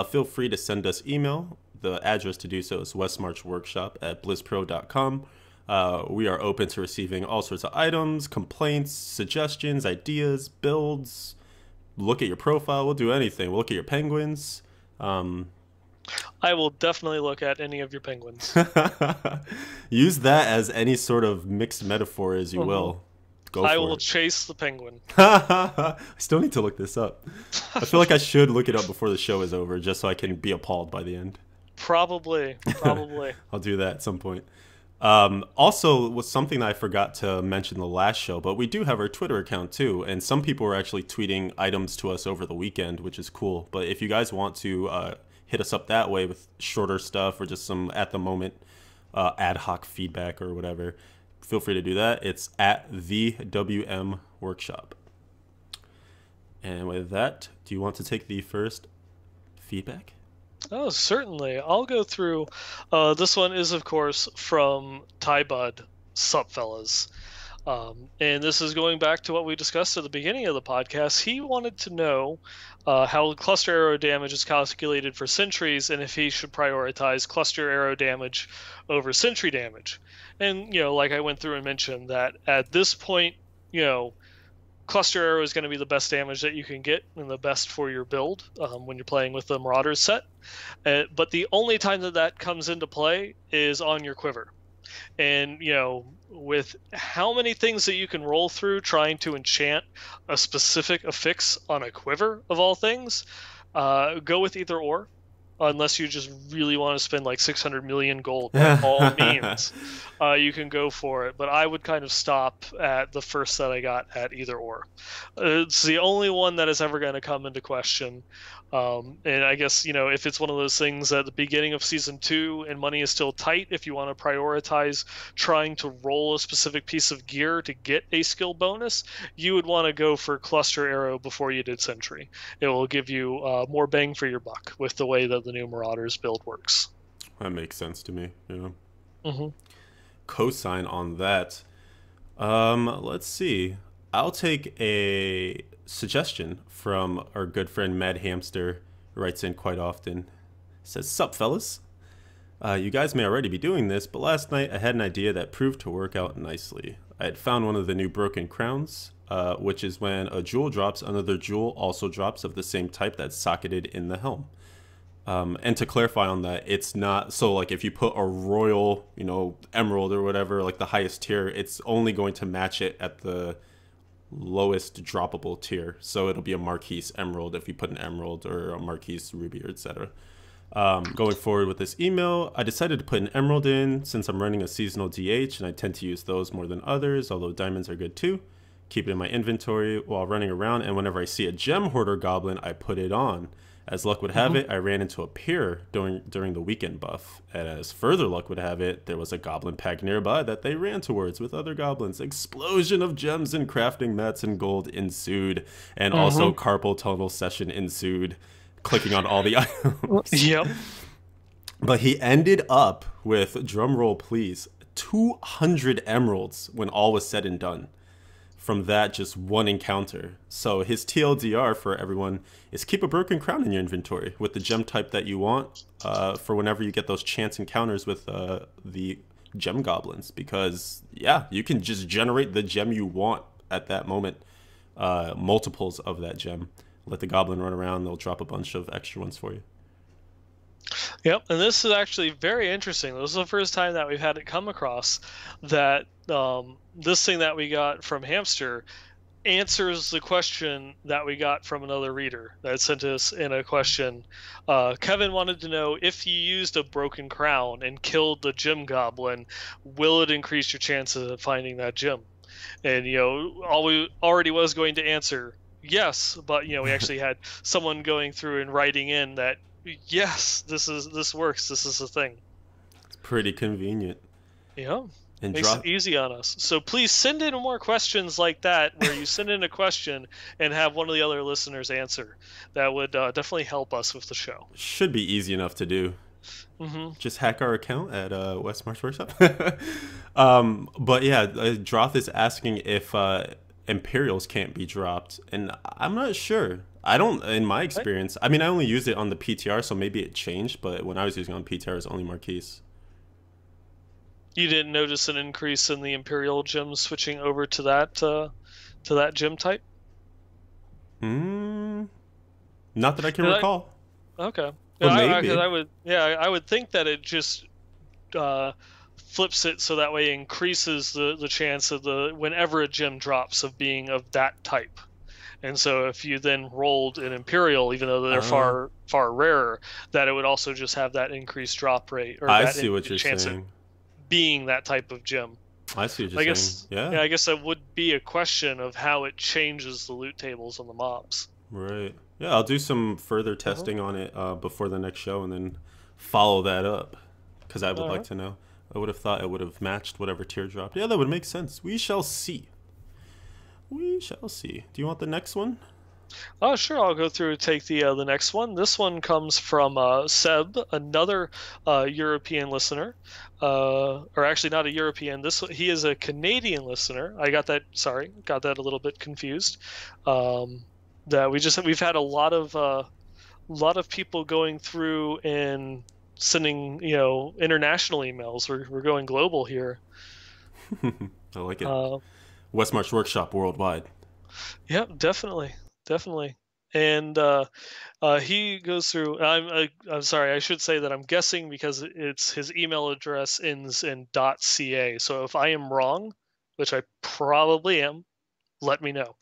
feel free to send us email. The address to do so is westmarchworkshop@blizzpro.com. We are open to receiving all sorts of items, complaints, suggestions, ideas, builds. Look at your profile. We'll do anything. We'll look at your penguins. I will definitely look at any of your penguins. Use that as any sort of mixed metaphor as you will. Go for it. I will chase the penguin. I still need to look this up. I feel like I should look it up before the show is over, just so I can be appalled by the end. Probably. I'll do that at some point. Also, was something that I forgot to mention the last show, but we do have our Twitter account too, and some people were actually tweeting items to us over the weekend, which is cool. But if you guys want to hit us up that way with shorter stuff or just some at the moment ad hoc feedback or whatever, feel free to do that. It's at the WM Workshop. And with that, do you want to take the first feedback? Oh, certainly. I'll go through. This one is, of course, from Ty Bud. Sup, fellas. And this is going back to what we discussed at the beginning of the podcast. He wanted to know how cluster arrow damage is calculated for sentries and if he should prioritize cluster arrow damage over sentry damage. And, like I went through and mentioned that at this point, Cluster Arrow is going to be the best damage that you can get and the best for your build when you're playing with the Marauders set. But the only time that comes into play is on your quiver. And, with how many things that you can roll through trying to enchant a specific affix on a quiver, of all things, go with either or. Unless you just really want to spend like 600 million gold, by all means, you can go for it. But I would kind of stop at the first that I got at either or. It's the only one that is ever going to come into question. And I guess, if it's one of those things at the beginning of Season 2 and money is still tight, if you want to prioritize trying to roll a specific piece of gear to get a skill bonus, you would want to go for Cluster Arrow before you did Sentry. It will give you more bang for your buck with the way that the new Marauders build works. That makes sense to me. Mm-hmm. Cosign on that. Let's see. I'll take a suggestion from our good friend Mad Hamster, who writes in quite often. Says, "Sup, fellas? You guys may already be doing this, but last night I had an idea that proved to work out nicely. I had found one of the new broken crowns, which is when a jewel drops, another jewel also drops of the same type that's socketed in the helm. And to clarify on that, it's not so like if you put a royal, emerald or whatever, like the highest tier, it's only going to match it at the lowest droppable tier. So it'll be a Marquise Emerald if you put an Emerald, or a Marquise Ruby, or etc. Going forward with this email, I decided to put an Emerald in since I'm running a seasonal DH and I tend to use those more than others, although diamonds are good too. Keep it in my inventory while running around, and whenever I see a gem hoarder goblin, I put it on. As luck would have it, I ran into a pier during the weekend buff, and as further luck would have it, there was a goblin pack nearby that they ran towards with other goblins. Explosion of gems and crafting mats and gold ensued, and also carpal tunnel session ensued, clicking on all the items. Yep. But he ended up with, drum roll please, 200 emeralds when all was said and done. From that just one encounter. So his TLDR for everyone is keep a broken crown in your inventory with the gem type that you want for whenever you get those chance encounters with the gem goblins, because you can just generate the gem you want at that moment, multiples of that gem. Let the goblin run around, they'll drop a bunch of extra ones for you. Yep, and this is actually very interesting. This is the first time that we've had it come across that this thing that we got from Hamster answers the question that we got from another reader that sent us in a question. Kevin wanted to know, if you used a broken crown and killed the gem goblin, will it increase your chances of finding that gem? And, already was going to answer yes, but, we actually had someone going through and writing in that, yes, this works. This is a thing. It's pretty convenient. Yeah. And makes it easy on us. So please send in more questions like that, where you send in a question and have one of the other listeners answer. That would definitely help us with the show. Should be easy enough to do. Just hack our account at Westmarch Workshop. But yeah, Droth is asking if Imperials can't be dropped, and I'm not sure. I don't, in my experience, I mean, I only used it on the PTR, so maybe it changed, but when I was using it on PTR, it was only Marquise. You didn't notice an increase in the Imperial gems switching over to that gem type? Not that I can recall. Okay. Maybe. I would think that it just flips it so that way it increases the chance of whenever a gem drops of being of that type. And so if you then rolled an Imperial, even though they're far rarer, that it would also just have that increased drop rate, or I see what you're saying. Being that type of gem. I see what you're saying. Yeah, I guess that would be a question of how it changes the loot tables on the mobs. Right. Yeah, I'll do some further testing on it before the next show, and then follow that up, because I would like to know. I would have thought it would have matched whatever tier dropped. Yeah, that would make sense. We shall see. We shall see. Do you want the next one? Oh, sure. I'll go through and take the next one. This one comes from Seb, another European listener. Or actually not a European. He is a Canadian listener. I got that. Sorry, got that a little bit confused. That we've had a lot of people going through and sending international emails. We're going global here. I like it. Westmarch Workshop worldwide. Yeah, definitely, definitely. And he goes through. I'm sorry. I should say that I'm guessing because it's his email address ends in .ca. So if I am wrong, which I probably am, let me know.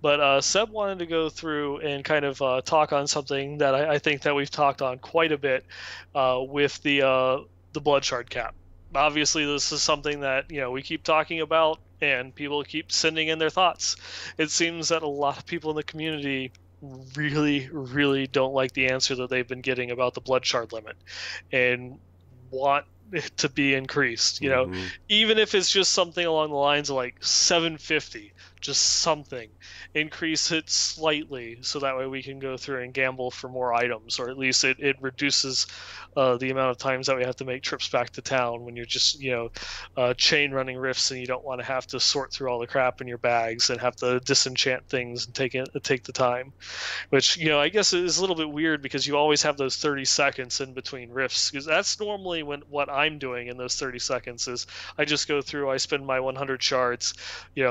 But Seb wanted to go through and kind of talk on something that I think that we've talked on quite a bit with the blood shard cap. Obviously, this is something that we keep talking about, and people keep sending in their thoughts. It seems that a lot of people in the community really, really don't like the answer that they've been getting about the blood shard limit, and want it to be increased. Mm-hmm. Even if it's just something along the lines of like 750, just something, increase it slightly so that way we can go through and gamble for more items, or at least it reduces the amount of times that we have to make trips back to town when you're just chain running rifts and you don't want to have to sort through all the crap in your bags and have to disenchant things and take the time, which I guess is a little bit weird because you always have those 30 seconds in between rifts, because that's normally what I'm doing in those 30 seconds is I just go through, I spend my 100 shards,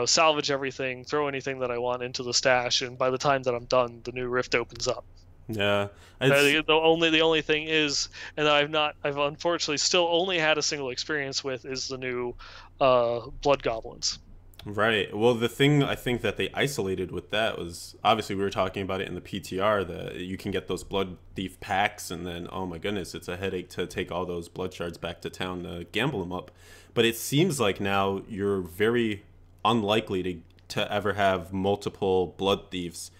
salvage everything, throw anything that I want into the stash, and by the time that I'm done, the new rift opens up. Yeah. The only thing is, and I've unfortunately still only had a single experience with, is the new blood goblins. Right. Well, the thing I think that they isolated with that was, obviously we were talking about it in the PTR, that you can get those blood thief packs, and then oh my goodness, it's a headache to take all those blood shards back to town to gamble them up. But it seems like now you're very unlikely to ever have multiple blood thieves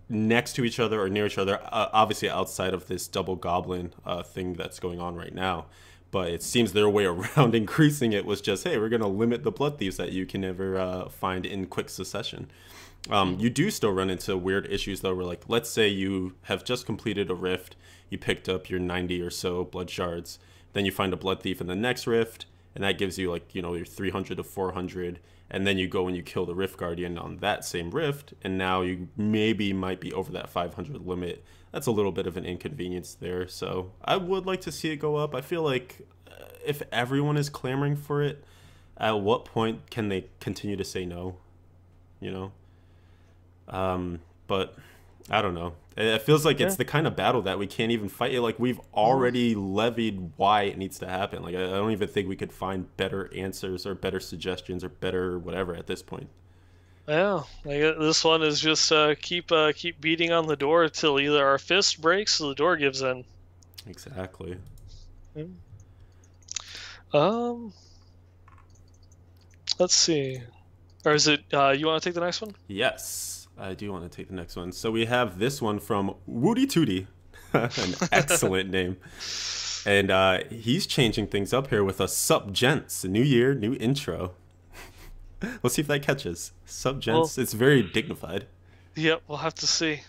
next to each other or near each other, obviously outside of this double goblin thing that's going on right now. But it seems their way around increasing it was just, hey, we're going to limit the blood thieves that you can never find in quick succession. You do still run into weird issues, though, where, like, let's say you have just completed a rift, you picked up your 90 or so blood shards, then you find a blood thief in the next rift, and that gives you, like, your 300 to 400, and then you go and you kill the Rift Guardian on that same rift, and now you might be over that 500 limit. That's a little bit of an inconvenience there, so I would like to see it go up. I feel like if everyone is clamoring for it, at what point can they continue to say no? But I don't know. It feels like it's the kind of battle that we can't even fight. Like, we've already levied why it needs to happen. Like, I don't even think we could find better answers or better suggestions or better whatever at this point. Yeah, this one is just keep beating on the door till either our fist breaks or the door gives in. Exactly. Let's see. Or is it you want to take the next one? Yes, I do want to take the next one. So we have this one from Woody Tootie, an excellent name. And he's changing things up here with a Sup Gents, a new year, new intro. Let's see if that catches. Sup Gents, it's very dignified. Yep, we'll have to see.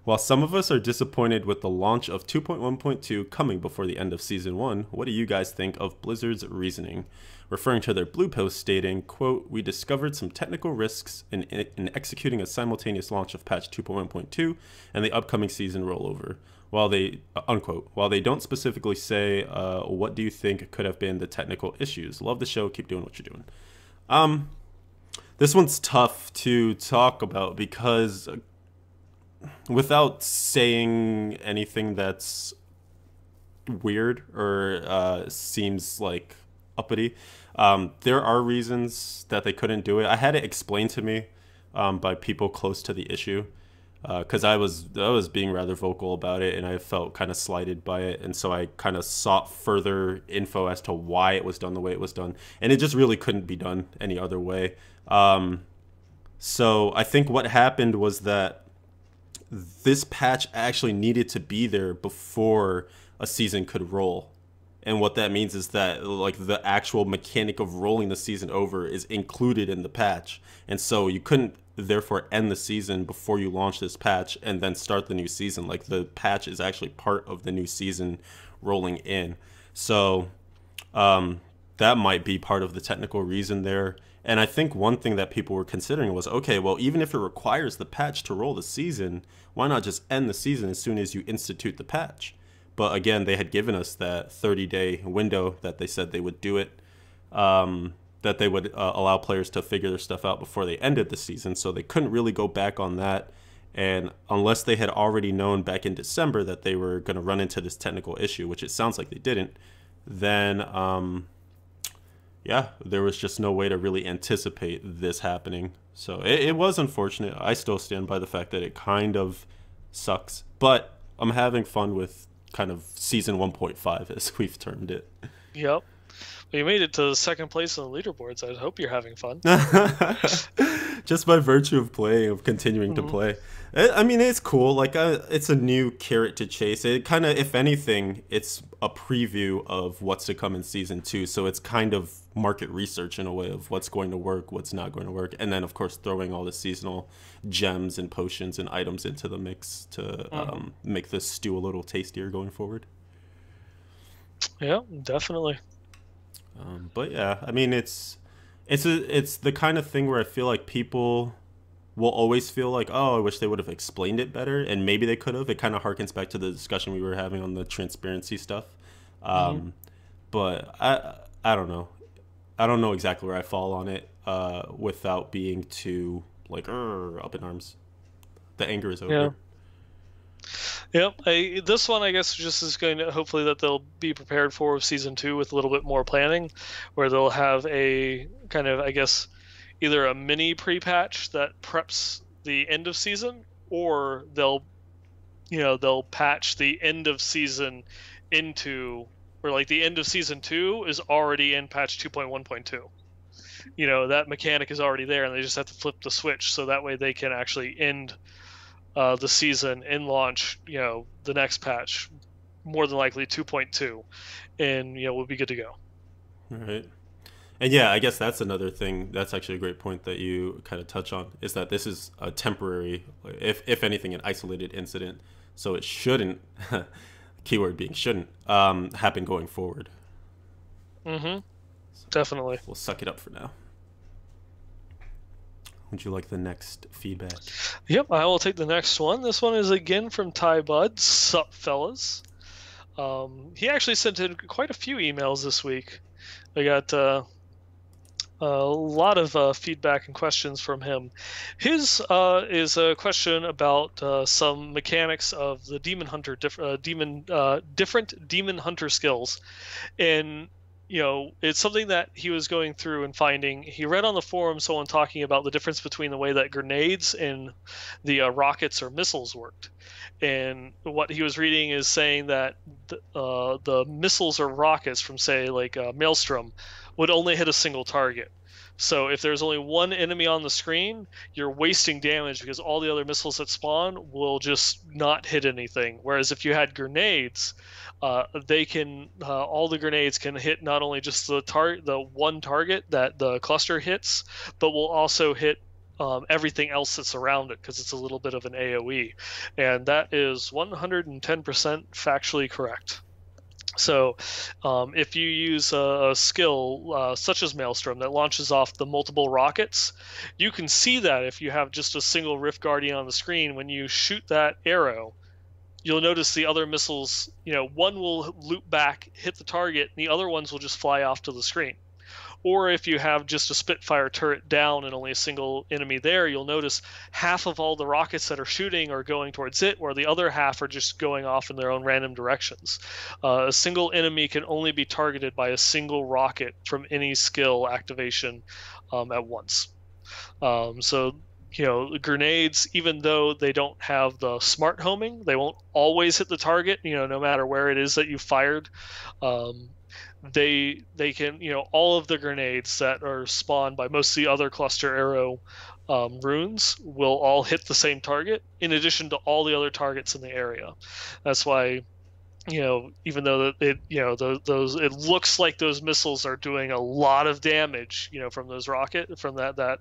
While some of us are disappointed with the launch of 2.1.2 coming before the end of Season 1, what do you guys think of Blizzard's reasoning? Referring to their blue post stating, quote, "We discovered some technical risks in executing a simultaneous launch of patch 2.1.2 and the upcoming season rollover. While they, unquote, while they don't specifically say, what do you think could have been the technical issues? Love the show, keep doing what you're doing." This one's tough to talk about because without saying anything that's weird or seems like uppity, there are reasons that they couldn't do it. I had it explained to me by people close to the issue because I was being rather vocal about it and I felt kind of slighted by it, and so I kind of sought further info as to why it was done the way it was done, and it just really couldn't be done any other way. So I think what happened was that this patch actually needed to be there before a season could roll. And what that means is that, like, the actual mechanic of rolling the season over is included in the patch. And so you couldn't therefore end the season before you launch this patch and then start the new season. Like, the patch is actually part of the new season rolling in. So that might be part of the technical reason there. And I think one thing that people were considering was, okay, well, even if it requires the patch to roll the season, why not just end the season as soon as you institute the patch? But again, they had given us that 30-day window that they said they would do it. that they would allow players to figure their stuff out before they ended the season, so they couldn't really go back on that. And unless they had already known back in December that they were going to run into this technical issue, which it sounds like they didn't, then yeah, there was just no way to really anticipate this happening. So it was unfortunate. I still stand by the fact that it kind of sucks, but I'm having fun with kind of season 1.5, as we've termed it. Yep. Well, you made it to second place on the leaderboards. I hope you're having fun. Just by virtue of playing, of continuing to play. I mean, it's cool. Like, it's a new carrot to chase. It kind of, if anything, it's a preview of what's to come in season 2. So it's kind of market research in a way of what's going to work, what's not going to work. And then, of course, throwing all the seasonal gems and potions and items into the mix to make the stew a little tastier going forward. Yeah, definitely. But yeah, I mean, it's the kind of thing where I feel like people will always feel like, oh, I wish they would have explained it better, and maybe they could have. It kind of harkens back to the discussion we were having on the transparency stuff. But I don't know. I don't know exactly where I fall on it without being too like up in arms. The anger is over. Yeah. Yep. This one, I guess, just is going to hopefully that they'll be prepared for season 2 with a little bit more planning, where they'll have a kind of, I guess, either a mini pre-patch that preps the end of season, or they'll patch the end of season into, or like the end of season 2 is already in patch 2.1.2. That mechanic is already there, and they just have to flip the switch so that way they can actually end the season and launch, the next patch, more than likely 2.2, and we'll be good to go. All right. And yeah, I guess that's another thing. That's actually a great point that you kind of touch on, is that this is a temporary, if anything, an isolated incident. So it shouldn't, keyword being shouldn't, happen going forward. So definitely. We'll suck it up for now. Would you like the next feedback? Yep, I will take the next one. This one is again from Ty Bud. Sup, fellas. He actually sent in quite a few emails this week. I got a lot of feedback and questions from him. His is a question about some mechanics of the Demon Hunter, different Demon Hunter skills, and it's something that he was going through and finding. He read on the forum someone talking about the difference between the way that grenades and the rockets or missiles worked. And what he was reading is saying that the missiles or rockets from, say, like Maelstrom would only hit a single target. So if there's only one enemy on the screen, you're wasting damage because all the other missiles that spawn will just not hit anything. Whereas if you had grenades, they can all the grenades can hit not only just the one target that the cluster hits, but will also hit everything else that's around it, because it's a little bit of an AoE, and that is 110% factually correct. So if you use a skill such as Maelstrom that launches off the multiple rockets, you can see that if you have just a single Rift Guardian on the screen, when you shoot that arrow, you'll notice the other missiles, one will loop back, hit the target, and the other ones will just fly off to the screen. Or if you have just a Spitfire turret down and only a single enemy there, you'll notice half of all the rockets that are shooting are going towards it, while the other half are just going off in their own random directions. A single enemy can only be targeted by a single rocket from any skill activation at once. So grenades, even though they don't have the smart homing, they won't always hit the target, no matter where it is that you fired. They can, all of the grenades that are spawned by most of the other cluster arrow runes will all hit the same target, in addition to all the other targets in the area. That's why, even though it, it looks like those missiles are doing a lot of damage, from that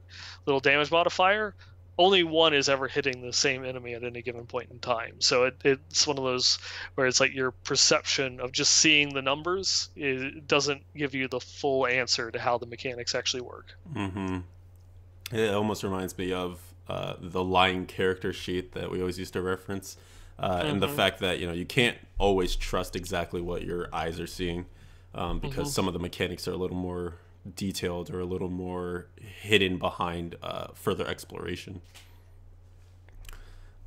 little damage modifier, only one is ever hitting the same enemy at any given point in time. So it's one of those where it's like your perception of just seeing the numbers, it doesn't give you the full answer to how the mechanics actually work. It almost reminds me of the lying character sheet that we always used to reference, and the fact that you can't always trust exactly what your eyes are seeing, because some of the mechanics are a little more detailed or a little more hidden behind further exploration.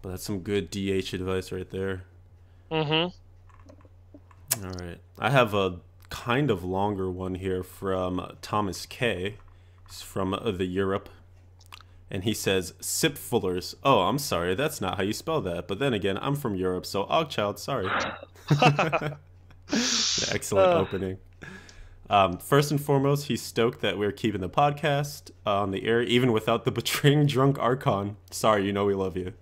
But that's some good DH advice right there. Mm-hmm. All right. I have a kind of longer one here from Thomas K. He's from the Europe. And he says, sip fullers. Oh, I'm sorry. That's not how you spell that. But then again, I'm from Europe, so Ogchild, sorry. Excellent opening. First and foremost, he's stoked that we're keeping the podcast on the air, even without the betraying drunk Archon. Sorry, you know we love you.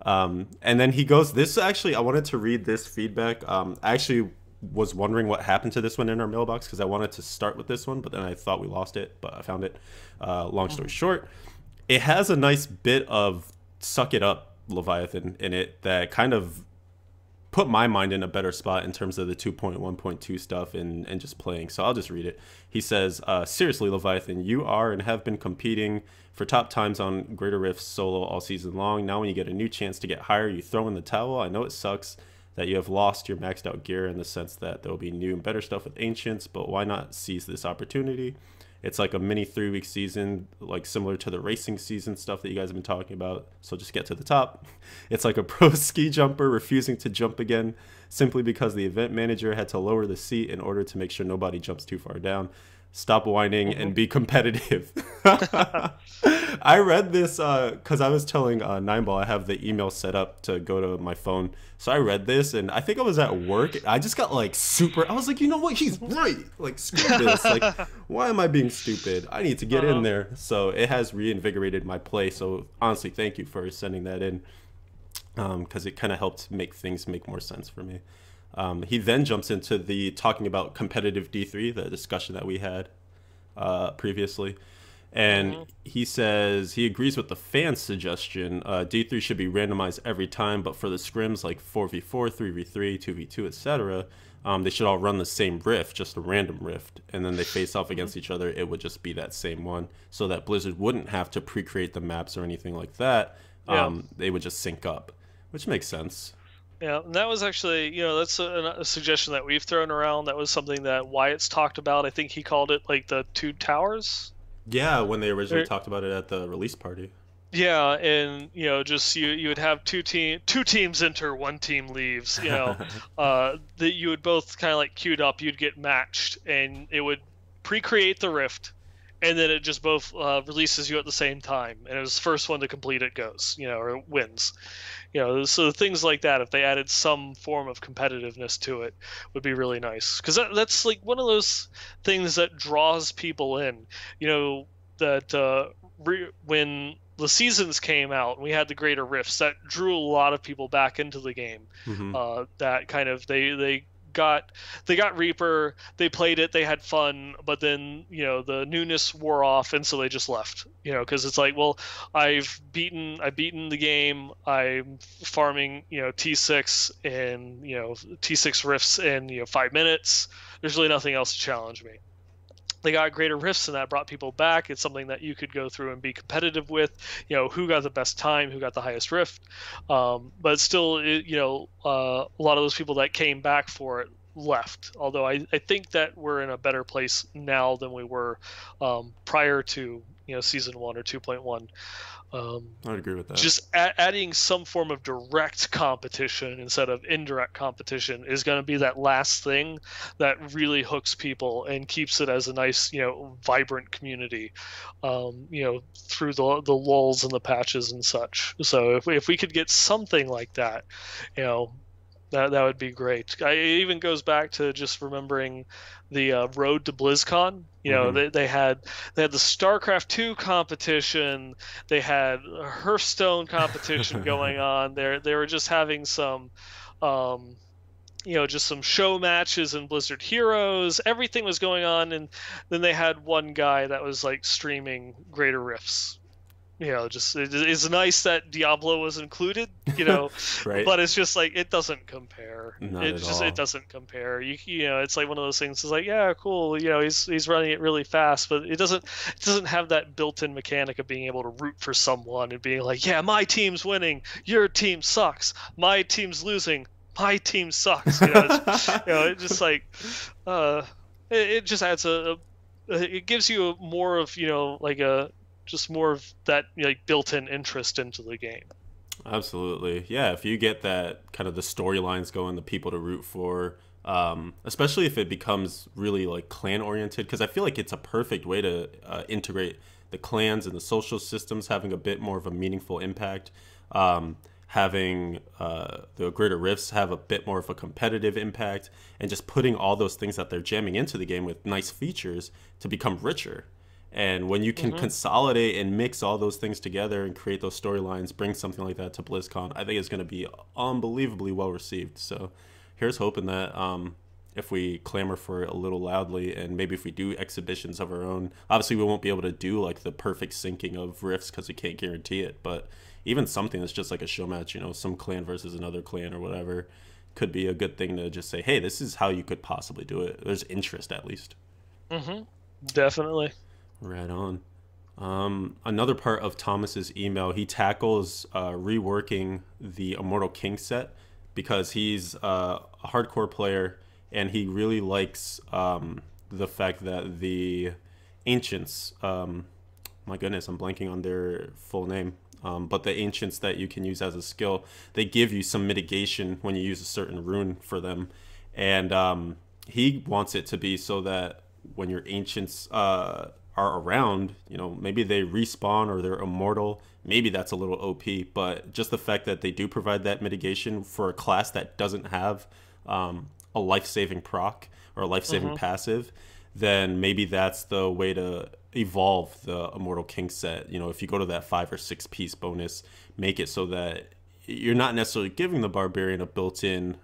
And then he goes, this actually, I wanted to read this feedback. I actually was wondering what happened to this one in our mailbox because I wanted to start with this one, but then I thought we lost it, but I found it. Long story short, it has a nice bit of suck it up Leviathan in it that kind of put my mind in a better spot in terms of the 2.1.2 stuff and just playing. So I'll just read it. He says, seriously, Leviathan, you are and have been competing for top times on Greater Rifts solo all season long. Now when you get a new chance to get higher, you throw in the towel. I know it sucks that you have lost your maxed out gear in the sense that there will be new and better stuff with Ancients, but why not seize this opportunity? It's like a mini 3-week season, like similar to the racing season stuff that you guys have been talking about. So just get to the top. It's like a pro ski jumper refusing to jump again simply because the event manager had to lower the seat in order to make sure nobody jumps too far down. Stop whining and be competitive. I read this because I was telling Nineball I have the email set up to go to my phone. So I read this and I think I was at work. I just got like super. I was like, you know what? He's right. Like, screw this. Like, why am I being stupid? I need to get in there. So it has reinvigorated my play. So honestly, thank you for sending that in because it kind of helped make things make more sense for me. He then jumps into the talking about competitive D3, the discussion that we had previously. And he says he agrees with the fan suggestion. D3 should be randomized every time, but for the scrims like 4v4, 3v3, 2v2, etc., they should all run the same rift, just a random rift. And then they face off against each other. It would just be that same one so that Blizzard wouldn't have to pre-create the maps or anything like that. They would just sync up, which makes sense. Yeah, and that was actually, that's a suggestion that we've thrown around. That was something that Wyatt's talked about. I think he called it like the two towers. Yeah, when they originally talked about it at the release party. Yeah, and just you would have two teams enter, one team leaves. That you would both kind of like queued up. You'd get matched, and it would pre-create the rift, and then it just both releases you at the same time. And it was the first one to complete it goes, or wins. So things like that, if they added some form of competitiveness to it, would be really nice. Because that's like one of those things that draws people in. That when the seasons came out and we had the Greater Rifts, that drew a lot of people back into the game. That kind of they got Reaper, they played it, they had fun, but then the newness wore off, and so they just left. Because it's like, well, I've beaten the game, I'm farming T6 and T6 rifts in 5 minutes. There's really nothing else to challenge me. They got Greater Rifts, and that brought people back. It's something that you could go through and be competitive with. Who got the best time, who got the highest rift. But still, a lot of those people that came back for it left. Although I think that we're in a better place now than we were prior to season 1 or 2.1. I'd agree with that. Just adding some form of direct competition instead of indirect competition is going to be that last thing that really hooks people and keeps it as a nice, vibrant community, through the lulls and the patches and such. So if we could get something like that, that would be great. It even goes back to just remembering the road to BlizzCon. They had the StarCraft 2 competition. They had a Hearthstone competition going on. They were just having some, just some show matches in Blizzard Heroes. Everything was going on, and then they had one guy that was like streaming Greater Rifts. It's nice that Diablo was included, right. But it's just like, it doesn't compare. It doesn't compare. It's like one of those things. It's like, yeah, cool. He's running it really fast, but it doesn't have that built-in mechanic of being able to root for someone and being like, yeah, my team's winning, your team sucks, my team's losing, my team sucks. It just like, it just adds a it gives you more of, like a just more of that, like, built-in interest into the game. Absolutely. Yeah, if you get that kind of the storylines going, the people to root for, especially if it becomes really like clan oriented, because I feel like it's a perfect way to integrate the clans and the social systems having a bit more of a meaningful impact. Having the greater rifts have a bit more of a competitive impact, and just putting all those things that they're jamming into the game with nice features to become richer. And when you can Hmm. consolidate and mix all those things together and create those storylines, bring something like that to BlizzCon, I think it's going to be unbelievably well received. So here's hoping that if we clamor for it a little loudly, and maybe if we do exhibitions of our own, obviously we won't be able to do like the perfect syncing of rifts because we can't guarantee it. But even something that's just like a show match, some clan versus another clan or whatever, could be a good thing to just say, hey, this is how you could possibly do it. There's interest at least. Hmm. Definitely. Right on. Another part of Thomas's email, he tackles reworking the Immortal King set because he's a hardcore player and he really likes the fact that the ancients, my goodness, I'm blanking on their full name, but the ancients that you can use as a skill, they give you some mitigation when you use a certain rune for them, and he wants it to be so that when your ancients are around, maybe they respawn or they're immortal. Maybe that's a little OP, but just the fact that they do provide that mitigation for a class that doesn't have a life-saving proc or a life-saving Hmm. passive, then maybe that's the way to evolve the Immortal King set. If you go to that 5 or 6 piece bonus, make it so that you're not necessarily giving the barbarian a built-in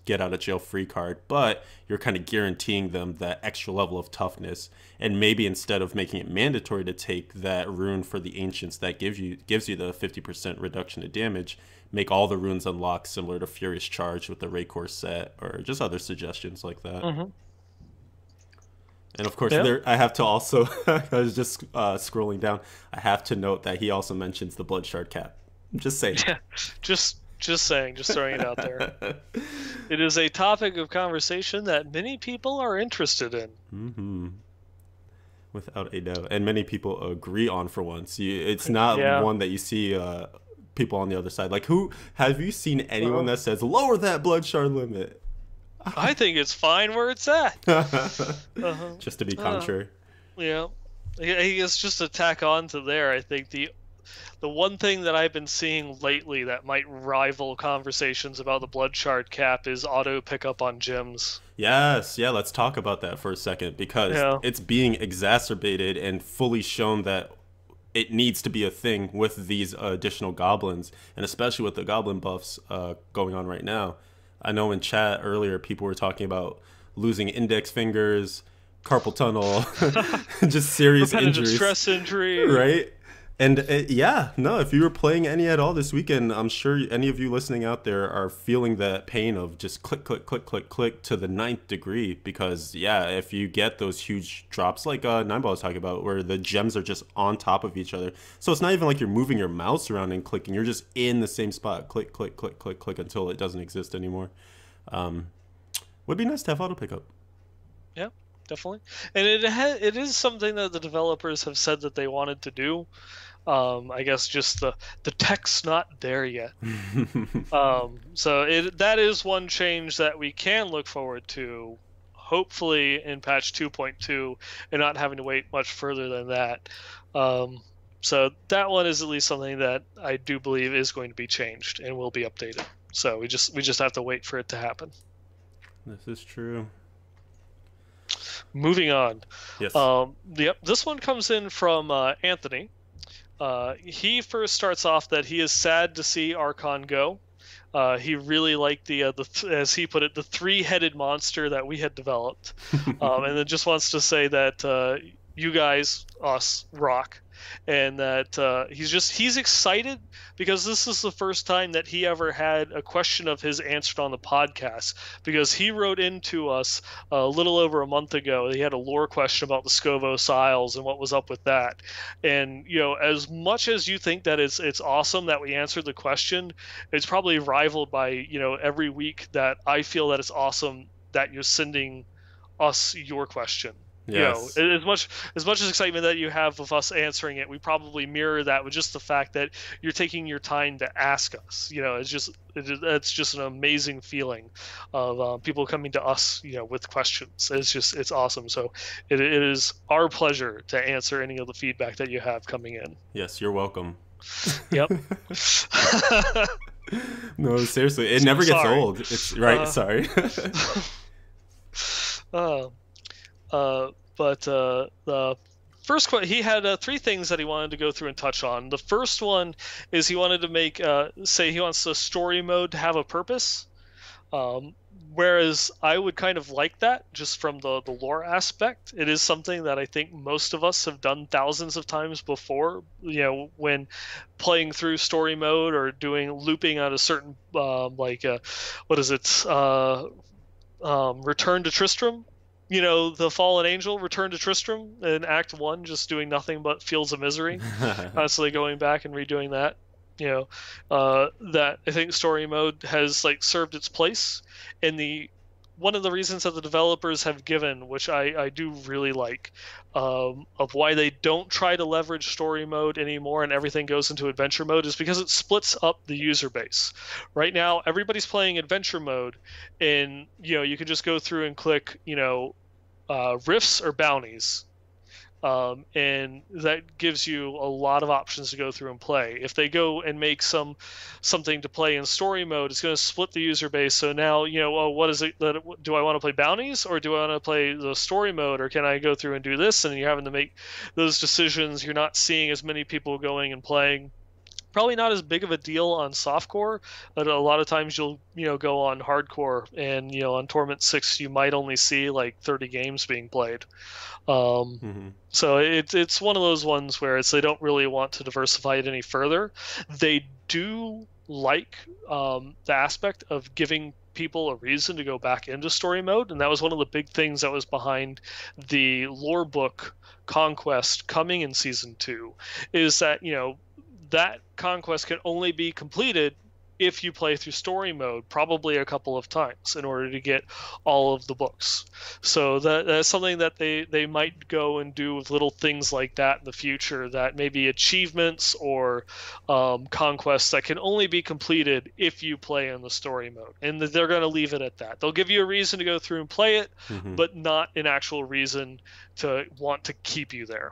get out of jail free card, but you're kind of guaranteeing them that extra level of toughness. And maybe instead of making it mandatory to take that rune for the ancients that gives you the 50% reduction to damage, make all the runes unlock similar to Furious Charge with the Raycore set, or just other suggestions like that. Hmm. And of course, Yeah. there I have to also I was just scrolling down. I have to note that he also mentions the Blood Shard cap. I'm just saying. Yeah. Just saying, just throwing it out there. It is a topic of conversation that many people are interested in. Hmm. Without a doubt, and many people agree on for once. It's not Yeah. one that you see people on the other side. Like, who have you seen anyone Uh, that says lower that blood shard limit? I think it's fine where it's at. Uh-huh. Just to be Uh, contrary. yeah. I guess just to tack on to there, I think the one thing that I've been seeing lately that might rival conversations about the blood shard cap is auto pickup on gems. Yes, yeah, let's talk about that for a second because Yeah. it's being exacerbated and fully shown that it needs to be a thing with these additional goblins, and especially with the goblin buffs going on right now. I know in chat earlier people were talking about losing index fingers, carpal tunnel, just serious Repetitive injuries, stress injury. right? And yeah, no, if you were playing any at all this weekend, I'm sure any of you listening out there are feeling that pain of just click, click, click, click, click to the 9th degree. Because yeah, if you get those huge drops like Nineball was talking about, where the gems are just on top of each other, so it's not even like you're moving your mouse around and clicking; you're just in the same spot, click, click, click, click, click, until it doesn't exist anymore. Um, would be nice to have auto pickup. Yeah, definitely. And it is something that the developers have said that they wanted to do. I guess just the tech's not there yet. So that is one change that we can look forward to, hopefully in patch 2.2, and not having to wait much further than that. So that one is at least something that I do believe is going to be changed and will be updated. So we just have to wait for it to happen. This is true. Moving on. Yes. Yep, this one comes in from Anthony. He first starts off that he is sad to see Archon go. He really liked as he put it, the three-headed monster that we had developed, and then just wants to say that you guys, us, rock, and that he's excited because this is the first time that he ever had a question of his answered on the podcast, because he wrote into us a little over a month ago. He had a lore question about the Scovos Isles and what was up with that. And as much as you think that it's awesome that we answered the question, it's probably rivaled by every week that I feel that it's awesome that you're sending us your question. Yes. As much as excitement that you have of us answering it, we probably mirror that with just the fact that you're taking your time to ask us. It's just an amazing feeling of people coming to us, with questions. It's awesome. So it is our pleasure to answer any of the feedback that you have coming in. Yes, you're welcome. Yep. No, seriously, it never gets Sorry. old. It's right. Sorry. But the first he had three things that he wanted to go through and touch on. The first one is he wanted to make say he wants the story mode to have a purpose, whereas I would kind of like that just from the lore aspect. It is something that I think most of us have done thousands of times before, when playing through story mode or doing looping at a certain what is it, Return to Tristram. The fallen angel, Return to Tristram in Act 1, just doing nothing but Fields of Misery, constantly going back and redoing that. That I think story mode has served its place, and one of the reasons that the developers have given, which I do really like, of why they don't try to leverage story mode anymore and everything goes into adventure mode, is because it splits up the user base. Right now, everybody's playing adventure mode, and you can just go through and click rifts or bounties. And that gives you a lot of options to go through and play. If they go and make something to play in story mode, it's going to split the user base. So now, what is it? Do I want to play bounties, or do I want to play the story mode, or can I go through and do this? And you're having to make those decisions. You're not seeing as many people going and playing. Probably not as big of a deal on softcore, but a lot of times you'll go on hardcore, and on Torment 6 you might only see 30 games being played. So it's one of those ones where they don't really want to diversify it any further. They do like the aspect of giving people a reason to go back into story mode, and that was one of the big things that was behind the lore book Conquest coming in season 2, is that that conquest can only be completed if you play through story mode probably a couple of times in order to get all of the books. So that's something that they might go and do with little things like that in the future, that maybe achievements or conquests that can only be completed if you play in the story mode. And they're going to leave it at that. They'll give you a reason to go through and play it, but not an actual reason to want to keep you there.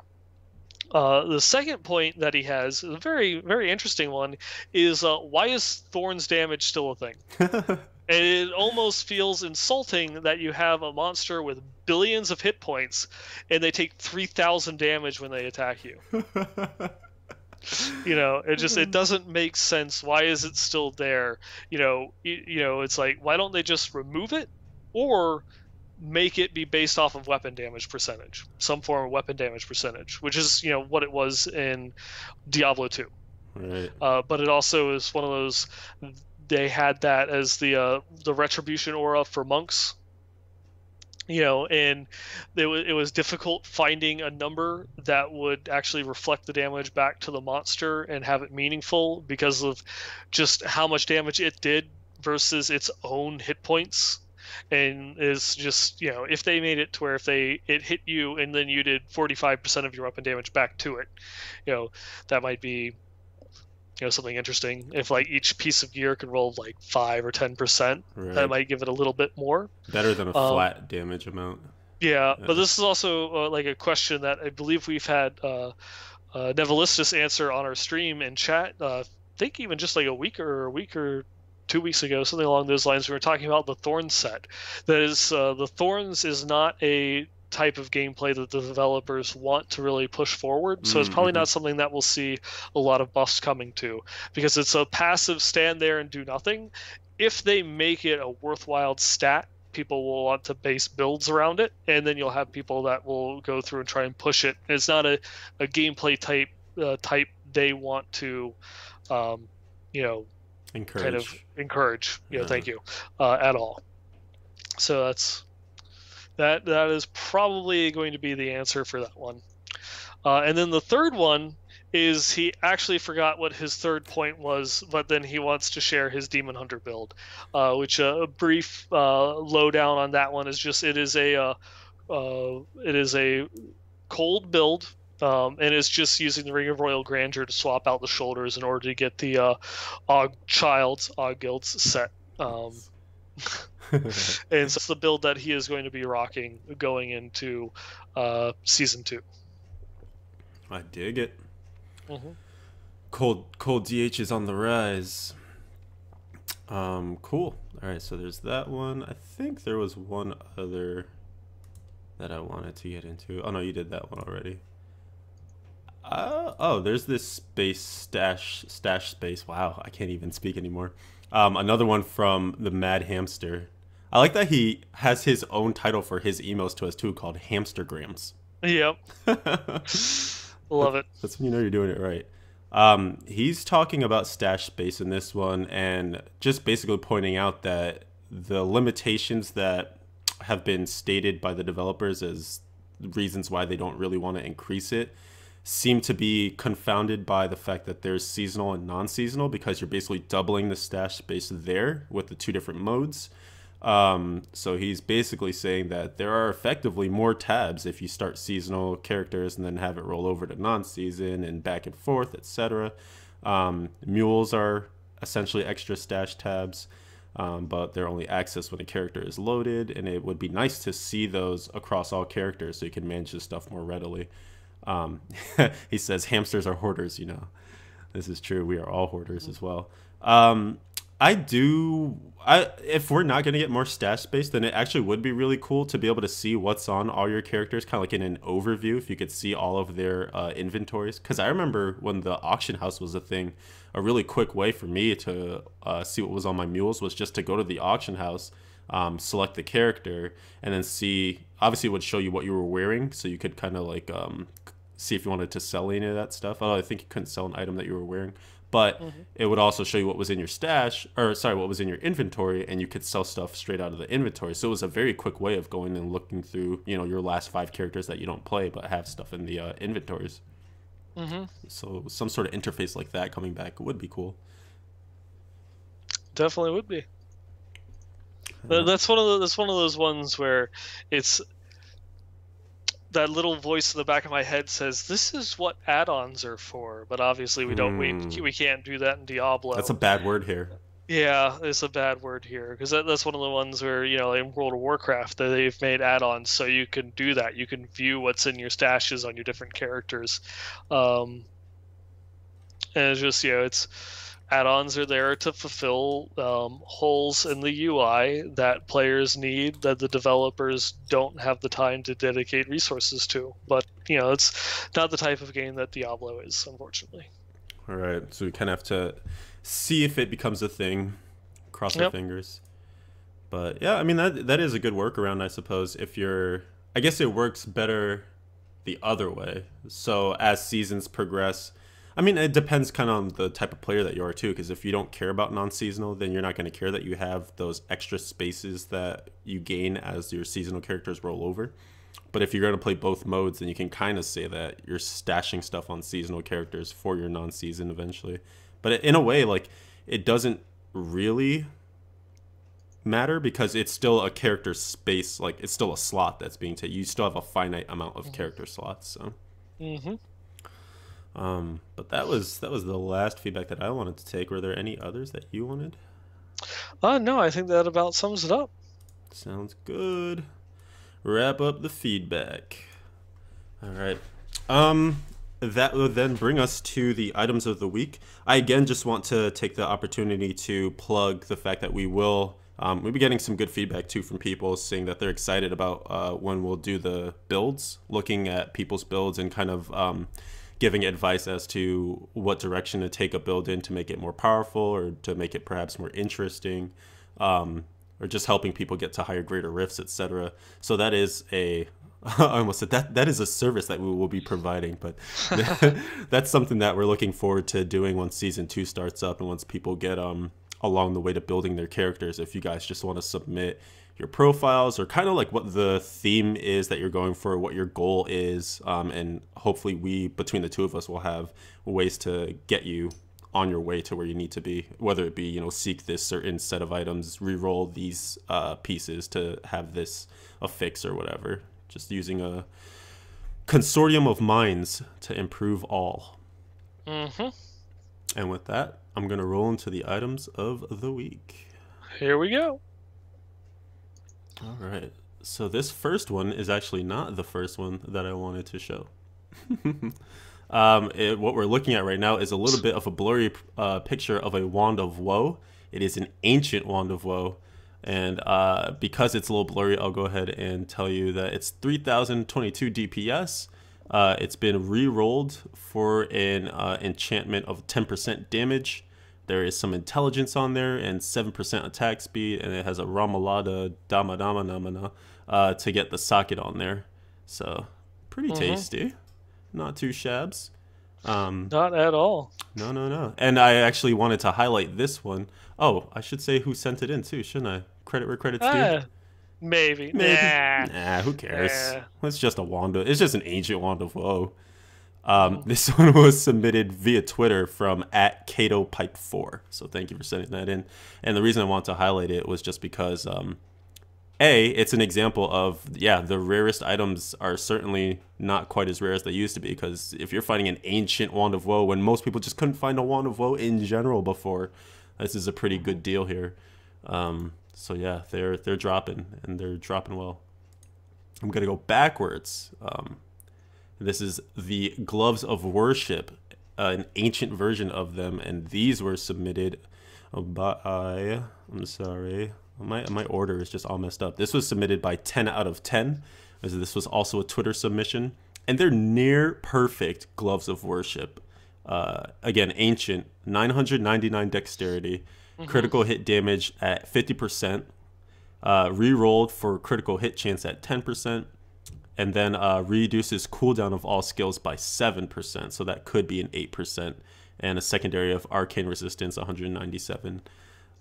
The second point that he has, a very, very interesting one, is why is Thorn's damage still a thing? And it almost feels insulting that you have a monster with billions of hit points and they take 3,000 damage when they attack you. It doesn't make sense. Why is it still there? It's like, why don't they just remove it, or make it be based off of weapon damage percentage, some form of weapon damage percentage, which is what it was in Diablo 2. Right. But it also is one of those, they had that as the retribution aura for monks, and it was difficult finding a number that would actually reflect the damage back to the monster and have it meaningful, because of just how much damage it did versus its own hit points. And is just, if they made it to where if it hit you and then you did 45% of your weapon damage back to it, that might be, something interesting. If each piece of gear could roll 5 or 10%, right, that might give it a little bit more. Better than a flat damage amount. Yeah, but this is also a question that I believe we've had Nevilistus answer on our stream and chat. I think even just a week or 2 weeks ago, something along those lines. We were talking about the Thorns set. That is, the Thorns is not a type of gameplay that the developers want to really push forward, so it's probably not something that we'll see a lot of buffs coming to, because it's a passive stand there and do nothing. If they make it a worthwhile stat, people will want to base builds around it, and then you'll have people that will go through and try and push it. It's not a gameplay type they want to encourage, thank you, at all. So that is probably going to be the answer for that one. And then the third one is he actually forgot what his third point was, but then he wants to share his Demon Hunter build, which a brief lowdown on that one is just, it is a It is a cold build, and it's just using the Ring of Royal Grandeur to swap out the shoulders in order to get the Og Guilds set. Nice. And so it's the build that he is going to be rocking going into season 2. I dig it. Mm-hmm. Cold DH is on the rise. Cool. All right, so there's that one. I think there was one other that I wanted to get into. Oh no, you did that one already. Oh, there's this stash space. Wow, I can't even speak anymore. Another one from the Mad Hamster. I like that he has his own title for his emails to us too, called Hamstergrams. Yep. Love it. That's when you know you're doing it right. He's talking about stash space in this one and just basically pointing out that the limitations that have been stated by the developers as reasons why they don't really want to increase it seem to be confounded by the fact that there's seasonal and non-seasonal, because you're basically doubling the stash space there with the two different modes. So he's basically saying that there are effectively more tabs if you start seasonal characters and then have it roll over to non-season and back and forth, etc. Mules are essentially extra stash tabs, but they're only accessed when a character is loaded, and it would be nice to see those across all characters so you can manage this stuff more readily. He says hamsters are hoarders, you know. This is true. We are all hoarders as well. If we're not going to get more stash space, then it actually would be really cool to be able to see what's on all your characters, kind of like in an overview, if you could see all of their inventories. Because I remember when the auction house was a thing, a really quick way for me to see what was on my mules was just to go to the auction house, select the character, and then see. Obviously, it would show you what you were wearing, so you could kind of like see if you wanted to sell any of that stuff. Oh, I think you couldn't sell an item that you were wearing. But it would also show you what was in your what was in your inventory, and you could sell stuff straight out of the inventory. So it was a very quick way of going and looking through, you know, your last 5 characters that you don't play but have stuff in the inventories. So some sort of interface like that coming back would be cool. Definitely would be. That's one of those ones where it's that little voice in the back of my head says, "This is what add-ons are for," but obviously we don't. We can't do that in Diablo. That's a bad word here. Yeah, it's a bad word here, because that's one of the ones where, you know, in World of Warcraft they've made add-ons so you can do that. You can view what's in your stashes on your different characters, and it's just, you know, it's add-ons are there to fulfill holes in the UI that players need, that the developers don't have the time to dedicate resources to. But, you know, it's not the type of game that Diablo is, unfortunately. All right, so we kind of have to see if it becomes a thing. Cross our fingers. But yeah, I mean, that is a good workaround, I suppose. If you're, I guess it works better the other way. So as seasons progress, I mean, it depends kind of on the type of player that you are too, because if you don't care about non-seasonal, then you're not going to care that you have those extra spaces that you gain as your seasonal characters roll over. But if you're going to play both modes, then you can kind of say that you're stashing stuff on seasonal characters for your non-season eventually. But in a way, like, it doesn't really matter, because it's still a character space, like it's still a slot that's being taken. You still have a finite amount of character slots. So. But that was the last feedback that I wanted to take. Were there any others that you wanted? No, I think that about sums it up. Sounds good. Wrap up the feedback. All right. That will then bring us to the items of the week. I again just want to take the opportunity to plug the fact that we'll be getting some good feedback too from people saying that they're excited about when we'll do the builds, looking at people's builds and kind of giving advice as to what direction to take a build in to make it more powerful or to make it perhaps more interesting, or just helping people get to higher, greater rifts, etc. So that is I almost said that is a service that we will be providing, but that's something that we're looking forward to doing once season 2 starts up and once people get along the way to building their characters. If you guys just want to submit your profiles or kind of like what the theme is that you're going for, what your goal is, and hopefully we, between the two of us, will have ways to get you on your way to where you need to be, whether it be, you know, seek this certain set of items, re-roll these pieces to have this affix or whatever. just using a consortium of minds to improve all. Mm-hmm. And with that, I'm going to roll into the items of the week. Here we go. All right. So this first one is actually not the first one that I wanted to show. What we're looking at right now is a little bit of a blurry picture of a Wand of Woe. It is an ancient Wand of Woe. And because it's a little blurry, I'll go ahead and tell you that it's 3022 DPS. It's been re-rolled for an enchantment of 10% damage. There is some intelligence on there and 7% attack speed, and it has a Ramalada Dama Dama Namana to get the socket on there. So pretty tasty, not too shabs. Not at all. No. And I actually wanted to highlight this one. Oh, I should say who sent it in too, shouldn't I? Credit where credit's due. Maybe. Nah, who cares? It's just a wand. It's just an ancient Wand of Woe. This one was submitted via Twitter from @CatoPipe4. So thank you for sending that in. And the reason I want to highlight it was just because, it's an example of, the rarest items are certainly not quite as rare as they used to be. Because if you're fighting an ancient Wand of Woe, when most people just couldn't find a Wand of Woe in general before, this is a pretty good deal here. So yeah, they're dropping, and they're dropping well. I'm gonna go backwards. This is the Gloves of Worship, an ancient version of them, and these were submitted by, I'm sorry, my order is just all messed up. This was submitted by 10 out of 10. This was also a Twitter submission, and they're near perfect Gloves of Worship. Again, ancient, 999 dexterity, critical hit damage at 50%, re-rolled for critical hit chance at 10%, and then reduces cooldown of all skills by 7%, so that could be an 8%, and a secondary of arcane resistance 197.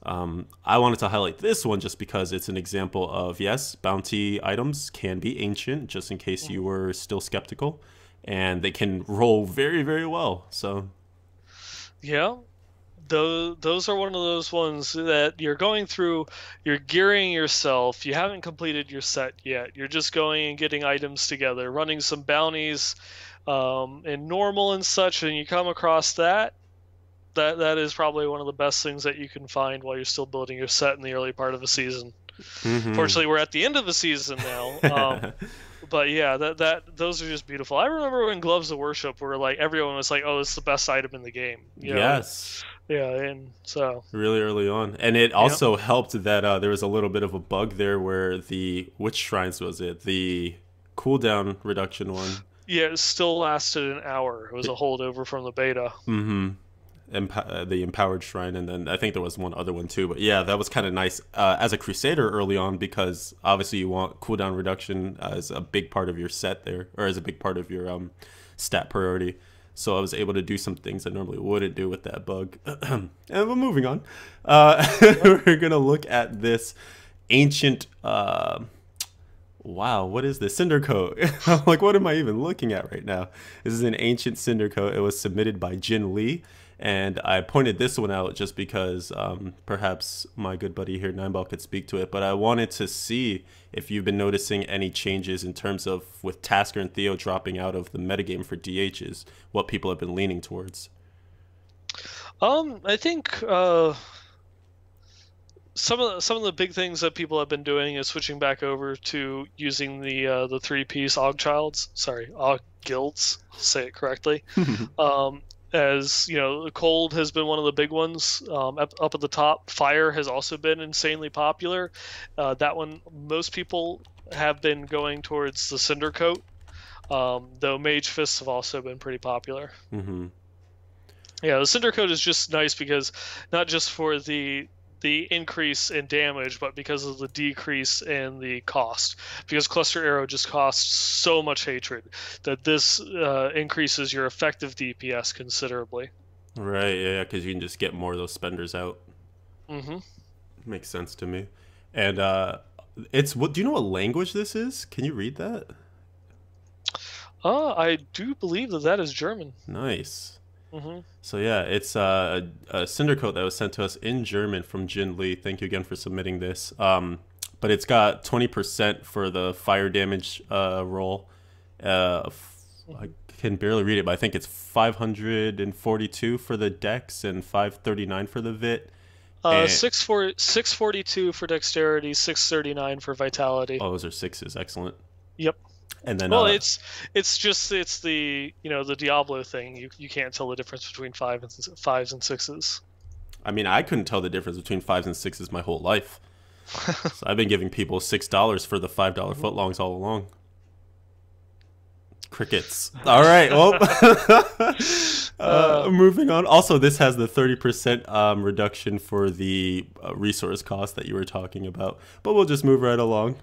I wanted to highlight this one just because it's an example of, yes, bounty items can be ancient, just in case you were still skeptical, and they can roll very, very well. So yeah, those are one of those ones that you're going through, you're gearing yourself, you haven't completed your set yet, you're just going and getting items together, running some bounties in normal and such, and you come across that is probably one of the best things that you can find while you're still building your set in the early part of a season. Fortunately, we're at the end of the season now. But yeah, those are just beautiful. I remember when Gloves of Worship were like, everyone was like, "Oh, this is the best item in the game." You know? Yes. Yeah, and so really early on, and it also helped that there was a little bit of a bug there where which shrines was it? The cooldown reduction one. Yeah, it still lasted an hour. It was a holdover from the beta. The Empowered Shrine, and then I think there was one other one too. But yeah, that was kind of nice as a Crusader early on, because obviously you want cooldown reduction as a big part of your set there, or as a big part of your stat priority. So I was able to do some things I normally wouldn't do with that bug. And we're moving on. We're gonna look at this ancient. Wow, what is this? Cinder Coat. I'm like, what am I even looking at right now? This is an ancient Cinder Coat. It was submitted by Jin Lee. And I pointed this one out just because perhaps my good buddy here, Nineball, could speak to it. But I wanted to see if you've been noticing any changes in terms of, with Tasker and Theo dropping out of the metagame for DHs, what people have been leaning towards. I think some of the big things that people have been doing is switching back over to using the 3-piece Ogchilds. Sorry, Guilds. Say it correctly. As you know, cold has been one of the big ones up at the top. Fire has also been insanely popular. That one, most people have been going towards the Cinder Coat, though Mage Fists have also been pretty popular. Yeah, the Cinder Coat is just nice because not just for the increase in damage, but because of the decrease in the cost. Because Cluster Arrow just costs so much hatred that this increases your effective DPS considerably. Right, yeah, because you can just get more of those spenders out. Makes sense to me. And it's what? Do you know what language this is? Can you read that? I do believe that is German. Nice. So yeah, it's a Cinder Coat that was sent to us in German from Jin Lee. Thank you again for submitting this. But but it's got 20% for the fire damage roll. I can barely read it, but I think it's 542 for the dex and 539 for the vit. 642 for dexterity, 639 for vitality. Oh, those are sixes. Excellent. Yep. And then well, it's the the Diablo thing. You can't tell the difference between fives and sixes. I mean, I couldn't tell the difference between fives and sixes my whole life. So I've been giving people $6 for the $5 footlongs all along. Crickets. All right. Well, moving on. Also, this has the 30% reduction for the resource cost that you were talking about. But we'll just move right along.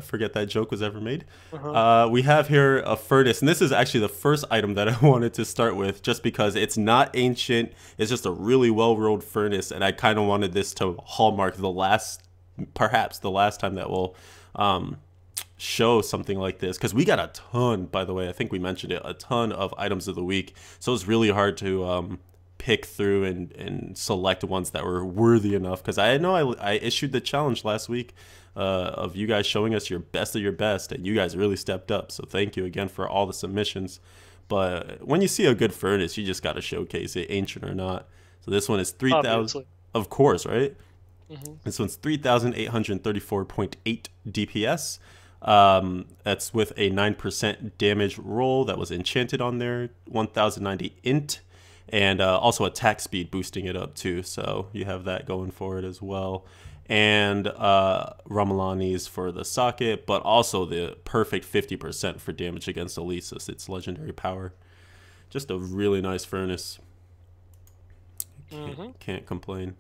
Forget that joke was ever made. We have here a furnace, and this is actually the first item that I wanted to start with, just because it's not ancient. It's just a really well-rolled furnace, and I kind of wanted this to hallmark perhaps the last time that we'll show something like this, because we got a ton, by the way, I think we mentioned it, a ton of items of the week, so it's really hard to pick through and select ones that were worthy enough, because I know I issued the challenge last week of you guys showing us your best of your best, and you guys really stepped up, so thank you again for all the submissions. But when you see a good furnace, you just got to showcase it, ancient or not. So this one is 3,000, of course, right? This one's 3,834.8 DPS. That's with a 9% damage roll that was enchanted on there, 1,090 int, and also attack speed boosting it up too, so you have that going for it as well. And Ramalani's for the socket, but also the perfect 50% for damage against Elisis, its legendary power. Just a really nice furnace. Can't complain.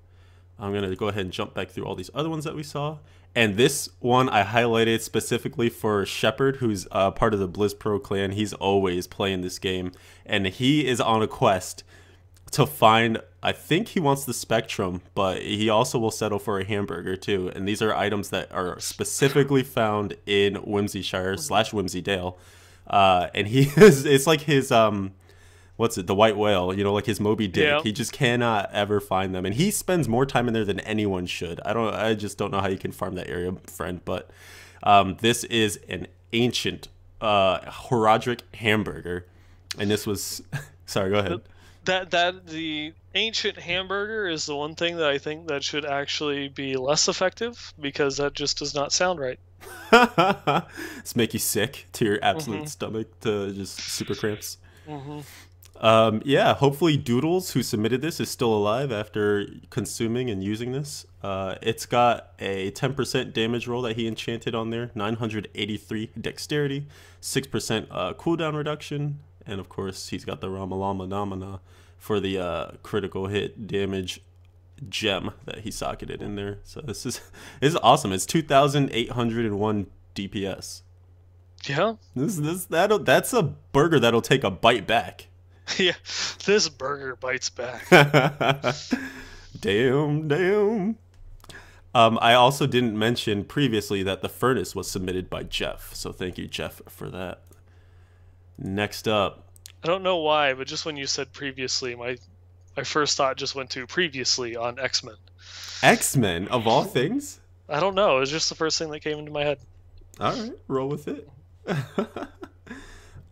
I'm going to go ahead and jump back through all these other ones that we saw. And this one I highlighted specifically for Shepard, who's part of the Blizz Pro clan. He's always playing this game, and he is on a quest to find, I think he wants the Spectrum, but he also will settle for a hamburger too. And these are items that are specifically found in Whimsyshire / Whimsydale. And he is, it's like his, what's it, the white whale, like his Moby Dick. Yeah. He just cannot ever find them, and he spends more time in there than anyone should. I just don't know how you can farm that area, friend. But this is an ancient Horadric hamburger, and this was sorry, go ahead. That the ancient hamburger is the one thing that I think that should actually be less effective, because that just does not sound right. It's make you sick to your absolute stomach, to just super cramps. Yeah, hopefully Doodles, who submitted this, is still alive after consuming and using this. It's got a 10% damage roll that he enchanted on there, 983 dexterity, 6% cooldown reduction, and of course he's got the Ramalama Namana for the critical hit damage gem that he socketed in there. So this is awesome. It's 2,801 DPS. Yeah, that's a burger that'll take a bite back. Yeah, this burger bites back. Damn. I also didn't mention previously that the furnace was submitted by Jeff, so thank you, Jeff, for that. Next up, I don't know why, but just when you said previously, my first thought just went to previously on X-Men. X-Men, of all things? I don't know. It was just the first thing that came into my head. All right, roll with it.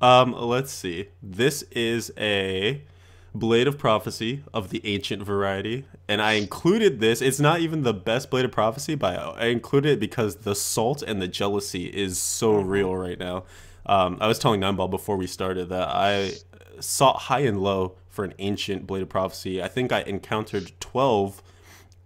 Let's see. This is a Blade of Prophecy of the ancient variety, and I included this. It's not even the best Blade of Prophecy, but I included it because the salt and the jealousy is so real right now. I was telling Nineball before we started that I sought high and low for an ancient Blade of Prophecy. I think I encountered 12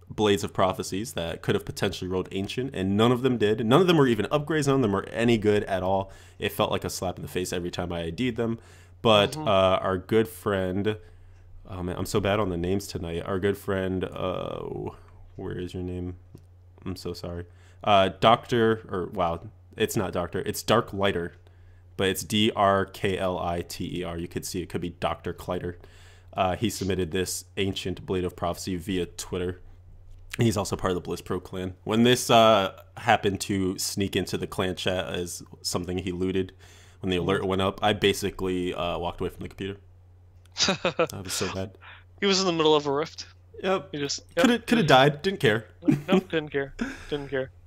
Blades of Prophecies that could have potentially rolled ancient, and none of them did. None of them were even upgrades. None of them were any good at all. It felt like a slap in the face every time I ID'd them. But our good friend, oh man, I'm so bad on the names tonight. Our good friend, where is your name? I'm so sorry. It's not Doctor. It's Dark Lighter, but it's Drkliter. You could see it could be Dr. Kliter. He submitted this ancient Blade of Prophecy via Twitter. He's also part of the Blizz Pro clan. When this happened to sneak into the clan chat as something he looted, when the alert went up, I basically walked away from the computer. That was so bad. He was in the middle of a rift. Yep. He just could have died. Didn't care. Nope, didn't care.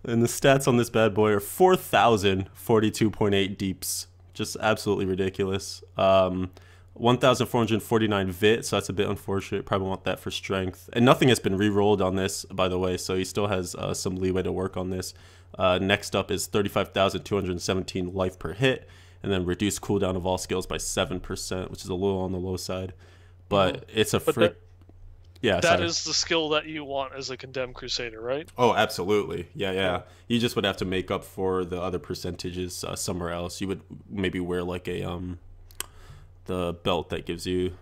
And the stats on this bad boy are 4,042.8 deeps. Just absolutely ridiculous. 1,449 vit, so that's a bit unfortunate. Probably want that for strength. And nothing has been re-rolled on this, by the way, so he still has some leeway to work on this. Next up is 35,217 life per hit, and then reduce cooldown of all skills by 7%, which is a little on the low side. But it's a frick. Yeah, that is the skill that you want as a Condemned Crusader, right? Oh, absolutely. Yeah. You just would have to make up for the other percentages somewhere else. You would maybe wear like a the belt that gives you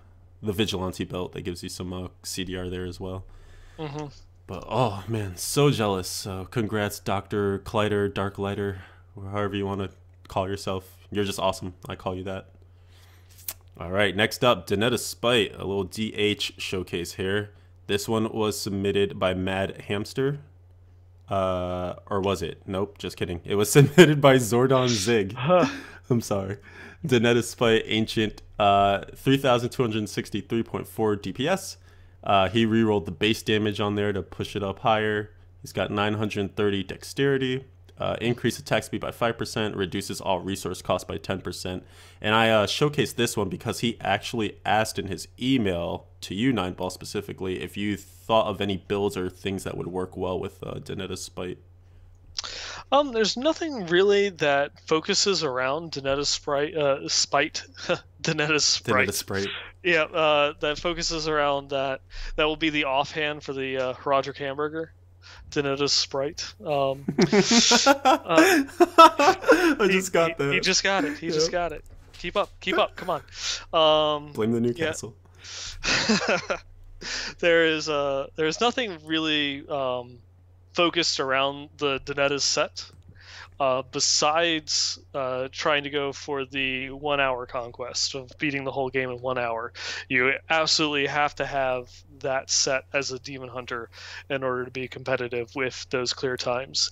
the Vigilante belt that gives you some CDR there as well. But oh man, so jealous. So congrats, Dr. Kleider, Dark Lighter, or however you want to call yourself. You're just awesome. I call you that. All right, next up, Donetta Spite, a little DH showcase here. This one was submitted by Mad Hamster. Or was it? Nope, just kidding. It was submitted by Zordon Zig. I'm sorry. Donetta Spite, Ancient, 3,263.4 DPS. He rerolled the base damage on there to push it up higher. He's got 930 dexterity. Increase attack speed by 5%, reduces all resource costs by 10%. And I showcased this one because he actually asked in his email to you, Nineball specifically, if you thought of any builds or things that would work well with Donetta Spite. There's nothing really that focuses around Donetta Spite. Donetta Sprite. Donetta Sprite. Yeah, that focuses around that. That will be the offhand for the Roger Hamburger. Donetta Sprite. I just got that. He just got it. He just got it. Keep up. Come on. Blame the Newcastle. Yeah. There's nothing really focused around the Donetta's set. Besides trying to go for the 1 hour conquest of beating the whole game in 1 hour, you absolutely have to have that set as a demon hunter in order to be competitive with those clear times.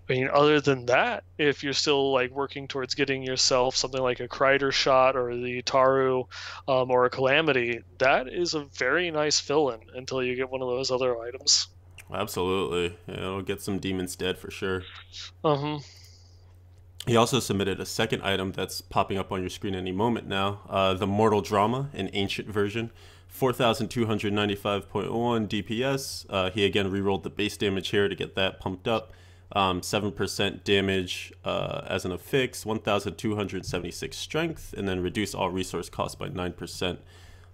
I mean, other than that, if you're still like working towards getting yourself something like a Kreider shot or the Taru or a Calamity, that is a very nice fill-in until you get one of those other items. Absolutely. Yeah, it'll get some demons dead for sure. He also submitted a second item that's popping up on your screen any moment now. The Mortal Drama, an ancient version. 4,295.1 DPS. He again rerolled the base damage here to get that pumped up. 7% damage as an affix, 1,276 strength, and then reduce all resource costs by 9%.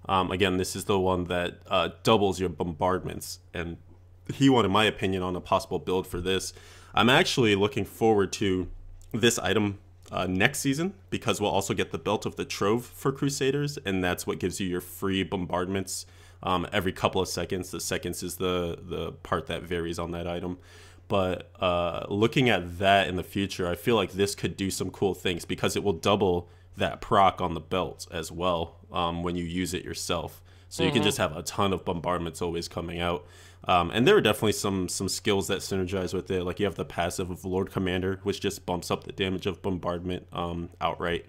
Again, this is the one that doubles your bombardments, and he wanted my opinion on a possible build for this. I'm actually looking forward to this item next season because we'll also get the Belt of the Trove for Crusaders, and that's what gives you your free bombardments every couple of seconds. The seconds is the part that varies on that item. But looking at that in the future, I feel like this could do some cool things because it will double that proc on the belt as well when you use it yourself. So you can just have a ton of bombardments always coming out. And there are definitely some skills that synergize with it. Like you have the passive of Lord Commander, which just bumps up the damage of bombardment outright.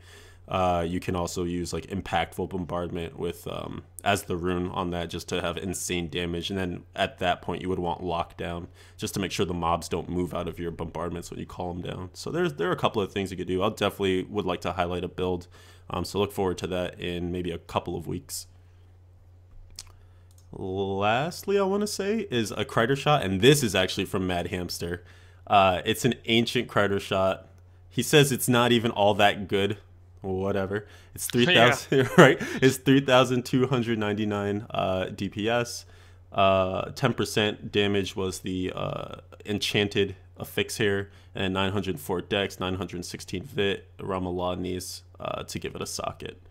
You can also use like impactful bombardment with as the rune on that just to have insane damage. And then at that point you would want lockdown just to make sure the mobs don't move out of your bombardments when you call them down. So there are a couple of things you could do. I'll definitely would like to highlight a build. So look forward to that in maybe a couple of weeks. Lastly, I want to say is a Kreider shot, and this is actually from Mad Hamster. It's an ancient Kreider shot. He says it's not even all that good. Whatever. It's 3,000, right? It's 3,299 DPS. 10% damage was the enchanted affix here, and 904 dex, 916 vit. Ramallah needs to give it a socket.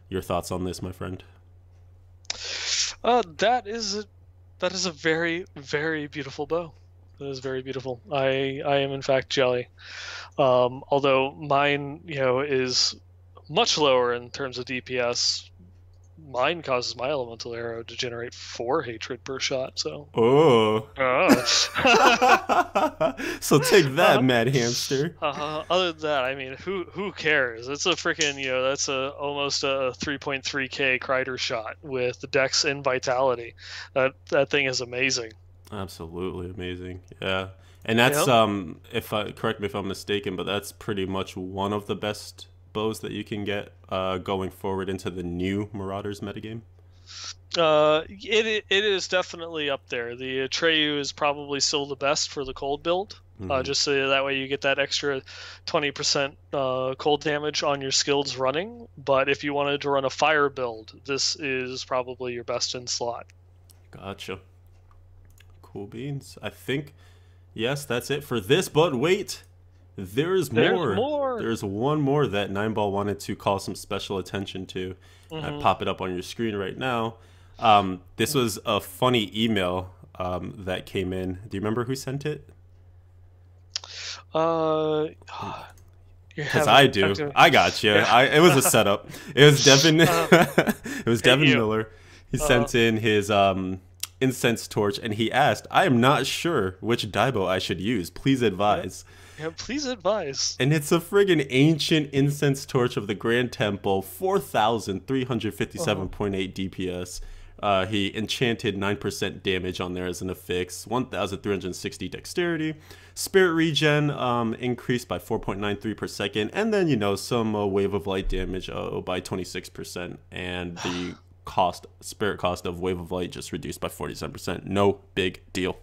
Your thoughts on this, my friend? That is a very, very beautiful bow. That is very beautiful. I am in fact jelly. Although mine, is much lower in terms of DPS. Mine causes my elemental arrow to generate 4 hatred per shot. So. Oh. So take that, Mad Hamster. Other than that, I mean, who cares? It's a freaking, that's almost a 3.3k Kreider shot with the dex and vitality. That thing is amazing. Absolutely amazing. Yeah. And that's Yep. if correct me if I'm mistaken, but that's pretty much one of the best bows that you can get going forward into the new Marauders metagame. It is definitely up there. The Atreyu is probably still the best for the cold build. Just so that way you get that extra 20% cold damage on your skills running. But if you wanted to run a fire build, this is probably your best in slot. Gotcha. Cool beans. I think, yes, that's it for this. But wait, there's more. There's one more that Nineball wanted to call some special attention to. I pop it up on your screen right now. This was a funny email that came in. Do you remember who sent it? Because I do. I got you. Yeah. It was a setup. It was Devin. It was Devin Miller. He sent in his incense torch, and he asked, "I am not sure which Daibo I should use. Please advise." Yeah, please advise. And it's a friggin' ancient incense torch of the Grand Temple, 4,357.8 DPS. He enchanted 9% damage on there as an affix, 1,360 dexterity, spirit regen increased by 4.93 per second, and then, you know, some wave of light damage by 26%, and the spirit cost of wave of light just reduced by 47%. No big deal.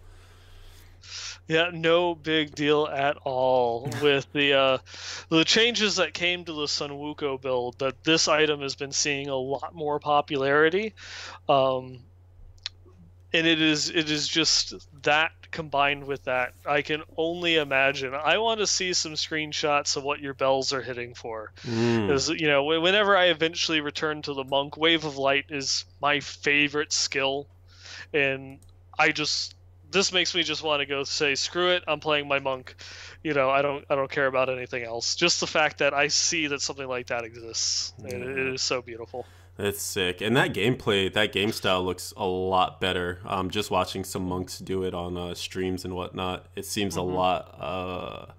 Yeah, no big deal at all with the changes that came to the Sun Wukong build. That this item has been seeing a lot more popularity, and it is just that combined with that. I can only imagine. I want to see some screenshots of what your bells are hitting for, because you know, whenever I eventually return to the monk, Wave of Light is my favorite skill, and this makes me just want to go say, screw it, I'm playing my monk. You know, I don't care about anything else. Just the fact that I see that something like that exists. It is so beautiful. It's sick. And that gameplay, that game style looks a lot better. Just watching some monks do it on streams and whatnot, it seems a lot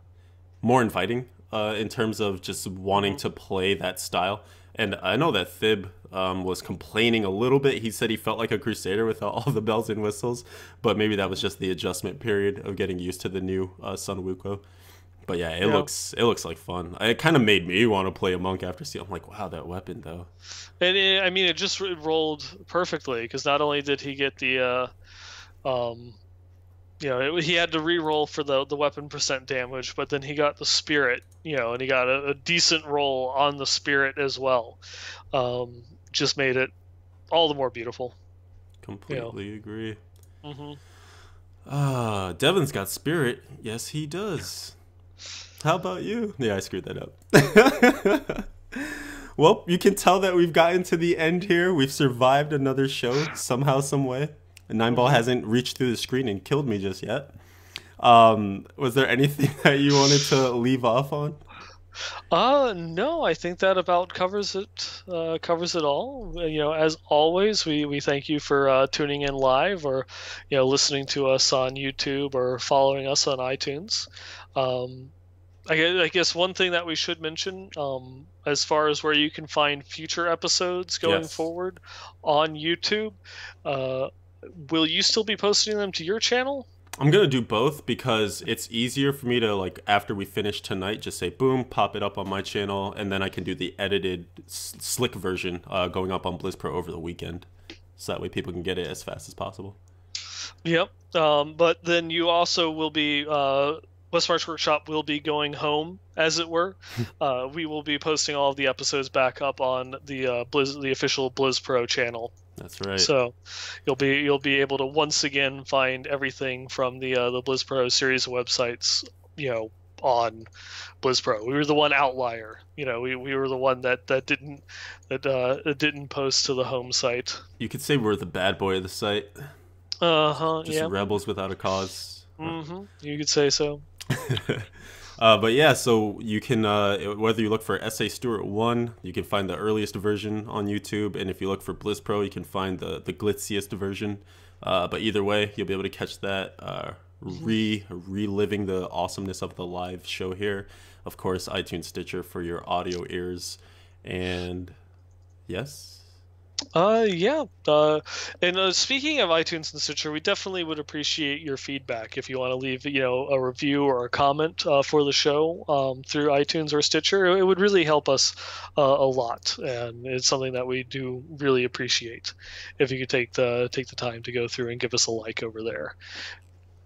more inviting in terms of just wanting to play that style. And I know that Thib was complaining a little bit. He said he felt like a crusader without all the bells and whistles, but maybe that was just the adjustment period of getting used to the new Sun Wukong. But yeah, it looks like fun. It kind of made me want to play a monk after seeing. I'm like, wow, that weapon though. And I mean, it just rolled perfectly, because not only did he get the you know, he had to re-roll for the weapon percent damage, but then he got the spirit, you know, and he got a decent roll on the spirit as well. Just made it all the more beautiful. Completely agree. Mm-hmm. Devin's got spirit. Yes, he does. How about you? Yeah, I screwed that up. Well, you can tell that we've gotten to the end here. We've survived another show somehow, some way. And Nineball hasn't reached through the screen and killed me just yet. Was there anything that you wanted to leave off on? No, I think that about covers it. Covers it all. You know, as always, we thank you for tuning in live, or you know, listening to us on YouTube, or following us on iTunes. I guess one thing that we should mention, as far as where you can find future episodes going forward on YouTube, will you still be posting them to your channel? I'm gonna do both, because it's easier for me to, like, after we finish tonight, just say boom, pop it up on my channel, and then I can do the edited slick version going up on BlizzPro over the weekend, so that way people can get it as fast as possible. Yep. But then you also will be Westmarch Workshop will be going home, as it were. We will be posting all of the episodes back up on the official BlizzPro channel. That's right. So you'll be able to once again find everything from the BlizzPro series of websites, you know, on BlizzPro. We were the one outlier. You know, we were the one that didn't post to the home site. You could say we're the bad boy of the site. Just rebels without a cause. You could say so. But yeah, so you can, whether you look for SA Stewart 1, you can find the earliest version on YouTube, and if you look for BlizzPro, you can find the glitziest version. But either way, you'll be able to catch that, reliving the awesomeness of the live show here. Of course, iTunes, Stitcher for your audio ears. And yes, Yeah. And speaking of iTunes and Stitcher, we definitely would appreciate your feedback if you want to leave, a review or a comment for the show through iTunes or Stitcher. It would really help us a lot, and it's something that we do really appreciate. If you could take the time to go through and give us a like over there.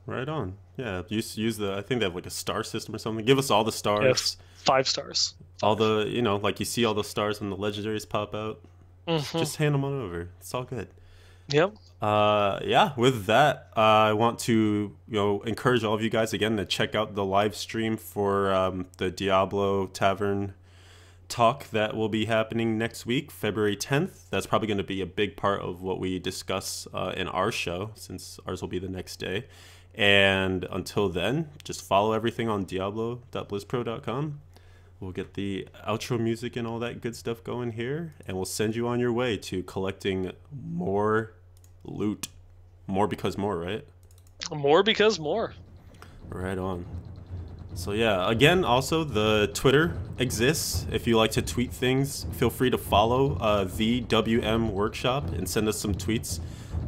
Right on. Yeah, use the. I think they have like a star system or something. Give us all the If stars, 5 stars, all 5. the like you see all the stars when the legendaries pop out. Mm-hmm. Just hand them on over. It's all good. Yep. Yeah, with that, I want to encourage all of you guys again to check out the live stream for the Diablo Tavern talk that will be happening next week, February 10th. That's probably going to be a big part of what we discuss in our show, since ours will be the next day. And until then, just follow everything on diablo.blizzpro.com. We'll get the outro music and all that good stuff going here, and we'll send you on your way to collecting more loot. More because more, right? More because more. Right on. So yeah, again, also the Twitter exists. If you like to tweet things, feel free to follow the WM Workshop and send us some tweets.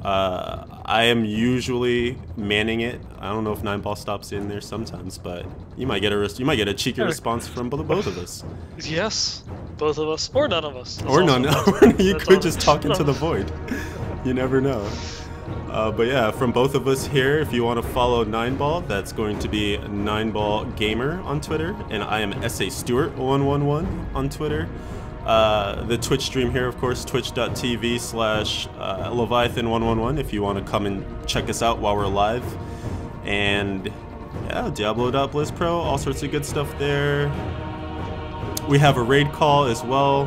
I am usually manning it. I don't know if Nineball stops in there sometimes, but you might get a cheeky response from both of us. Yes, both of us, or none of us. Or none. You could just talk into the void. You never know. But yeah, from both of us here, if you want to follow Nineball, that's going to be Nineball Gamer on Twitter, and I am SA Stewart 111 on Twitter. The Twitch stream here, of course, twitch.tv/Leviathan111 if you want to come and check us out while we're live. And yeah, Diablo.BlizzPro, all sorts of good stuff there. We have a raid call as well.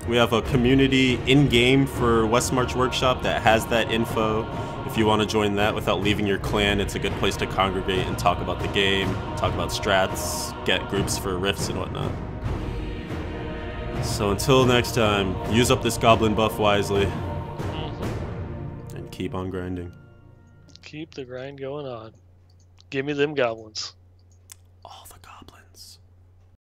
We have a community in-game for Westmarch Workshop that has that info. If you want to join that without leaving your clan, it's a good place to congregate and talk about the game, talk about strats, get groups for rifts and whatnot. So until next time, use up this goblin buff wisely. And keep on grinding. Keep the grind going on. Give me them goblins.